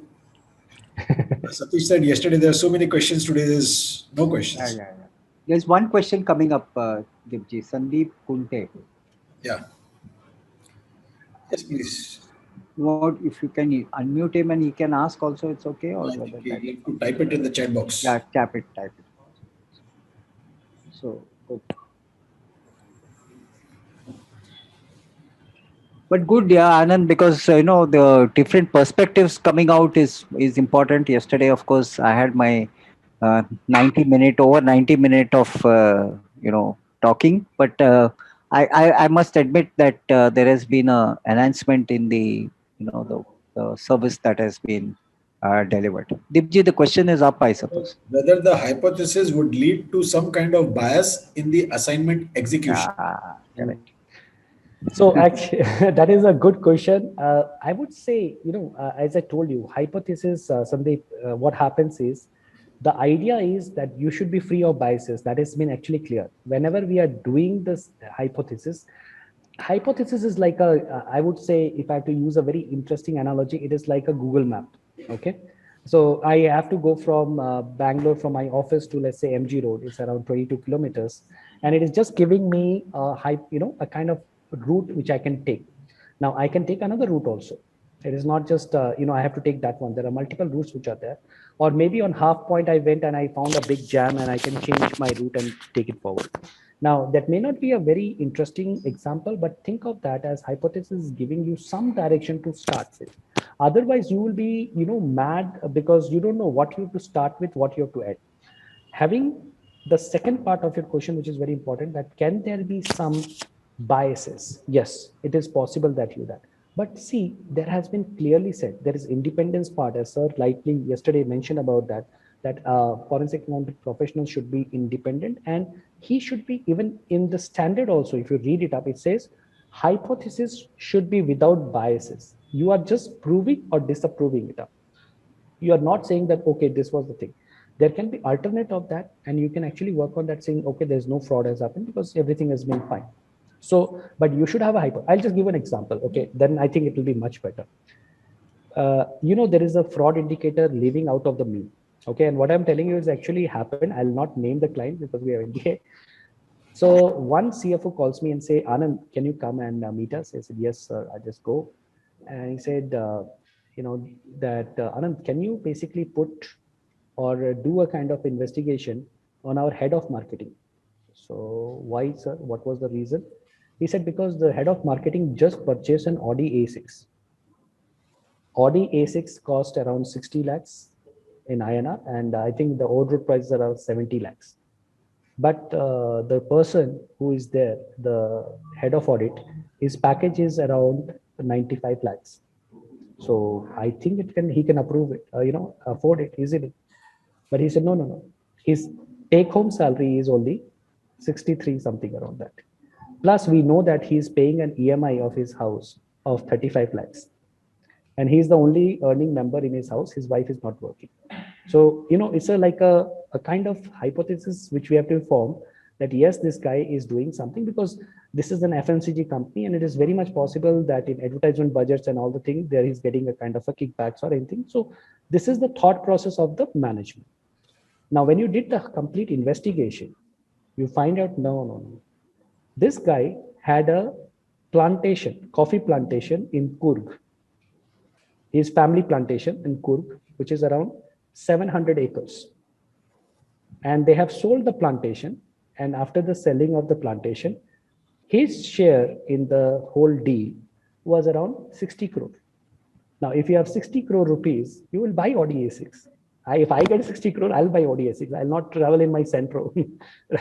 Satish said yesterday there are so many questions, today there's no questions. Yeah. There's one question coming up, Dipji. Sandeep Kunte. Yeah. Yes, please. What if you can unmute him and he can ask also, it's okay? Or I whether think that, you have to type it in the chat box. yeah, type it. So good. But good, yeah, Anand, because the different perspectives coming out is important. Yesterday, of course, I had my 90 minute of talking, but I must admit that there has been a enhancement in the the service that has been delivered. Dipji, the question is up, I suppose. Whether the hypothesis would lead to some kind of bias in the assignment execution. Correct. So actually, that is a good question. I would say, as I told you, hypothesis, Sandeep, what happens is, the idea is that you should be free of biases. That has been actually clear. Whenever we are doing this hypothesis is like I would say, if I have to use a very interesting analogy, it is like a Google map. Okay. So I have to go from Bangalore, from my office to, let's say, MG Road. It's around 22 kilometers. And it is just giving me a kind of route which I can take. Now I can take another route also. It is not just, I have to take that one. There are multiple routes which are there. Or maybe on half point, I went and I found a big jam and I can change my route and take it forward. Now, that may not be a very interesting example, but think of that as hypothesis giving you some direction to start with. Otherwise, you will be, mad because you don't know what you have to start with, what you have to add. Having the second part of your question, which is very important, that can there be some biases? Yes, it is possible that you that. But see, there has been clearly said, there is independence part, as sir lightly yesterday mentioned about that forensic accounting professional should be independent, and he should be, even in the standard also, if you read it up, it says hypothesis should be without biases. You are just proving or disapproving it up. You are not saying that, okay, this was the thing. There can be alternate of that, and you can actually work on that saying, okay, there's no fraud has happened because everything has been fine. So, but you should have a hypo. I'll just give an example. Okay, then I think it will be much better. There is a fraud indicator leaving out of the mean. Okay, and what I'm telling you is actually happened. I'll not name the client because we have NDA. So one CFO calls me and say, Anand, can you come and meet us? I said, yes, sir. I just go. And he said, that Anand, can you basically put or do a kind of investigation on our head of marketing? So why, sir? What was the reason? He said, because the head of marketing just purchased an Audi A6. Audi A6 cost around 60 lakhs in INR, and I think the on-road prices are around 70 lakhs. But the person who is there, the head of audit, his package is around 95 lakhs. So I think he can approve it, afford it easily. But he said, no, no, no. His take-home salary is only 63, something around that. Plus, we know that he's paying an EMI of his house of 35 lakhs. And he's the only earning member in his house. His wife is not working. So, it's a kind of hypothesis which we have to form that yes, this guy is doing something, because this is an FMCG company, and it is very much possible that in advertisement budgets and all the things, there he's getting a kind of a kickbacks or anything. So this is the thought process of the management. Now, when you did the complete investigation, you find out, no. This guy had a plantation, coffee plantation in Coorg. His family plantation in Coorg, which is around 700 acres. And they have sold the plantation. And after the selling of the plantation, his share in the whole deal was around 60 crore. Now, if you have 60 crore rupees, you will buy Audi A6. If I get 60 crore, I'll buy Audi A6. I'll not travel in my Sentro,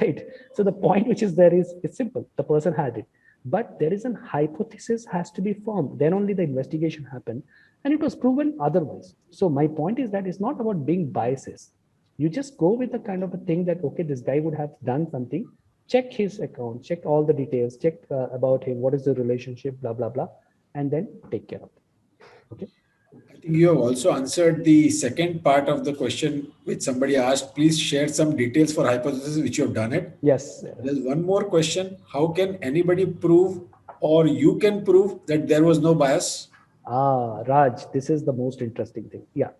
right? So the point which is there is, it's simple. The person had it. But there is an hypothesis has to be formed. Then only the investigation happened. And it was proven otherwise. So my point is that it's not about being biases. You just go with the kind of a thing that, okay, this guy would have done something. Check his account, check all the details, check about him, what is the relationship, blah, blah, blah, and then take care of it. Okay. I think you have also answered the second part of the question which somebody asked. Please share some details for hypothesis which you have done it. Yes. There's one more question. How can anybody prove, or you can prove, that there was no bias? Raj, this is the most interesting thing. Yeah.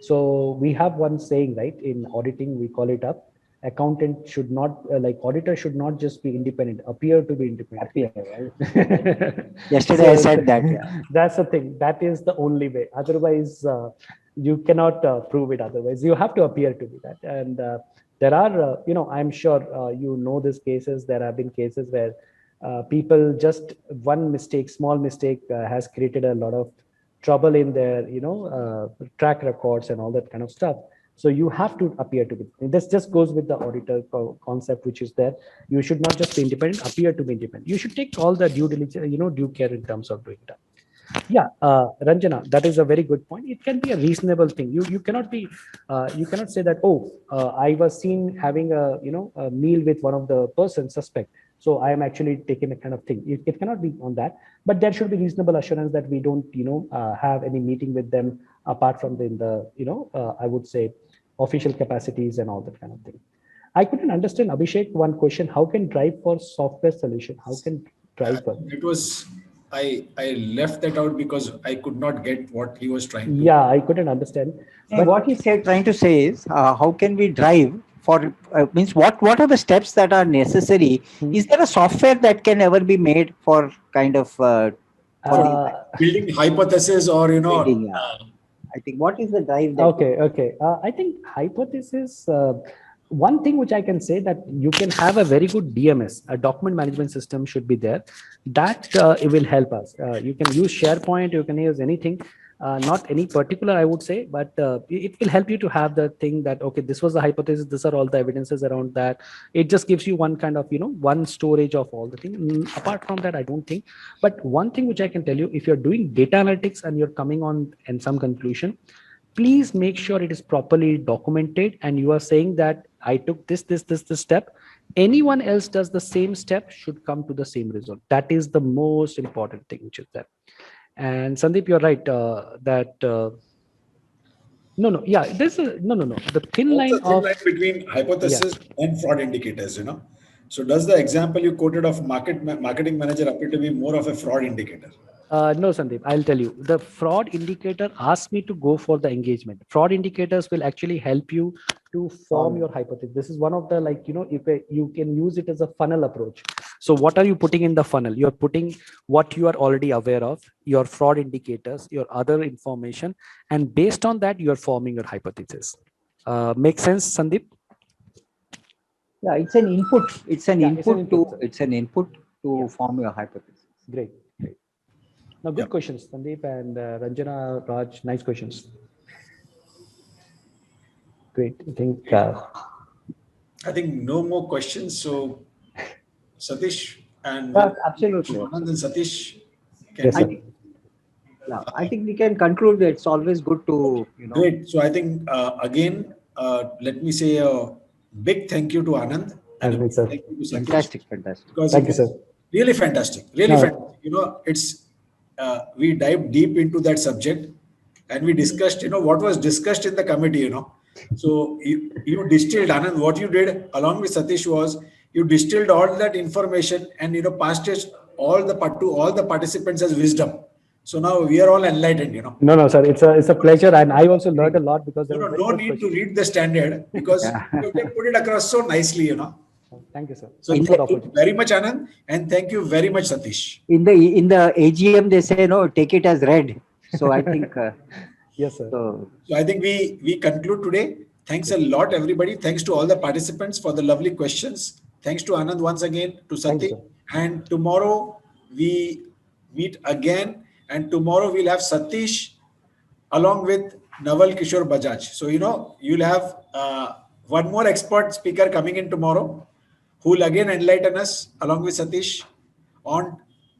So we have one saying, right? In auditing, we call it up. Accountant should not, auditor should not just be independent, appear to be independent. Yesterday I said that. Yeah. That's the thing. That is the only way. Otherwise, you cannot prove it. Otherwise, you have to appear to be that. And there are, I'm sure you know these cases. There have been cases where people just one mistake, small mistake, has created a lot of trouble in their, track records and all that kind of stuff. So you have to appear to be. This just goes with the auditor concept, which is there. You should not just be independent, appear to be independent. You should take all the due diligence, due care in terms of doing that. Yeah, Ranjana, that is a very good point. It can be a reasonable thing. You cannot be, you cannot say that, I was seen having a meal with one of the persons suspect, so I am actually taking a kind of thing. It cannot be on that, but there should be reasonable assurance that we don't, have any meeting with them apart from I would say official capacities and all that kind of thing. I couldn't understand, Abhishek, one question: how can drive for software solution? How can drive for? It was, I left that out because I could not get what he was trying to. Yeah, I couldn't understand. But what he's trying to say is, how can we drive for, means what are the steps that are necessary? Is there a software that can ever be made for kind of building hypothesis, or building, I think, what is the drive? Okay. I think hypothesis, one thing which I can say, that you can have a very good DMS, a document management system should be there. That it will help us. You can use SharePoint, you can use anything, not any particular, I would say, but it will help you to have the thing that, okay, this was the hypothesis, these are all the evidences around that. It just gives you one kind of, one storage of all the things. Apart from that, I don't think. But one thing which I can tell you, if you're doing data analytics and you're coming on in some conclusion, please make sure it is properly documented, and you are saying that I took this step. Anyone else does the same step should come to the same result. That is the most important thing which is there. And Sandeep, you're right that there's the thin line between hypothesis and fraud indicators. So does the example you quoted of marketing manager appear to be more of a fraud indicator? No, Sandeep, I'll tell you. The fraud indicator asks me to go for the engagement. Fraud indicators will actually help you to form your hypothesis. This is one of the, like, if you can use it as a funnel approach. So what are you putting in the funnel? You're putting what you are already aware of, your fraud indicators, your other information, and based on that, you're forming your hypothesis. Make sense, Sandeep? Yeah, it's an input. It's an Yeah, it's an input input, to. sir. It's an input to Yeah. form your hypothesis. Great, great. Now, good questions, Sandeep and Ranjana, Raj. Nice questions. Great. I think no more questions. So Satish and Yeah, absolutely. Anand and Satish can Yes, I sir. think, yeah, I think we can conclude that it's always good to, Great. So I think again, let me say a big thank you to Anand and a Agreed, big sir. thank you to Satish, fantastic, fantastic. because Thank it you, sir. was really fantastic. Really No. fantastic. It's we dived deep into that subject, and we discussed. What was discussed in the committee. So you distilled, Anand. What you did along with Satish was you distilled all that information and passed it to all the participants as wisdom. So now we are all enlightened. No, sir. It's a pleasure, and I also learned a lot because there were very No good need to questions. read the standard because you can put it across so nicely. Thank you, sir. So Thanks for the thank you opportunity. very much, Anand, and thank you very much, Satish. In the AGM, they say no, take it as read. So I think. Yes, sir. So So I think we conclude today. Thanks a lot, everybody. Thanks to all the participants for the lovely questions. Thanks to Anand once again, to Thank you, Satish. sir. And tomorrow we meet again. And tomorrow we'll have Satish along with Naval Kishore Bajaj. So, you'll have one more expert speaker coming in tomorrow who will again enlighten us along with Satish on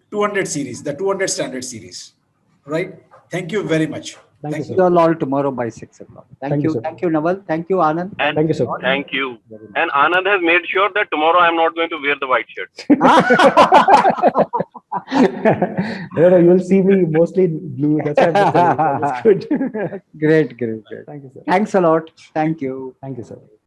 200 series, the 200 standard series. Right? Thank you very much. Thank you, see sir. you all tomorrow by 6 o'clock. Thank Thank you, you. sir. Thank you, Naval. Thank you, Anand. And Thank you, sir. thank you. And Anand has made sure that tomorrow I'm not going to wear the white shirt. No, you'll see me mostly in blue. That's why I'm just telling you, sir. That's good. Great. Thank you, sir. Thanks a lot. Thank you. Thank you, sir.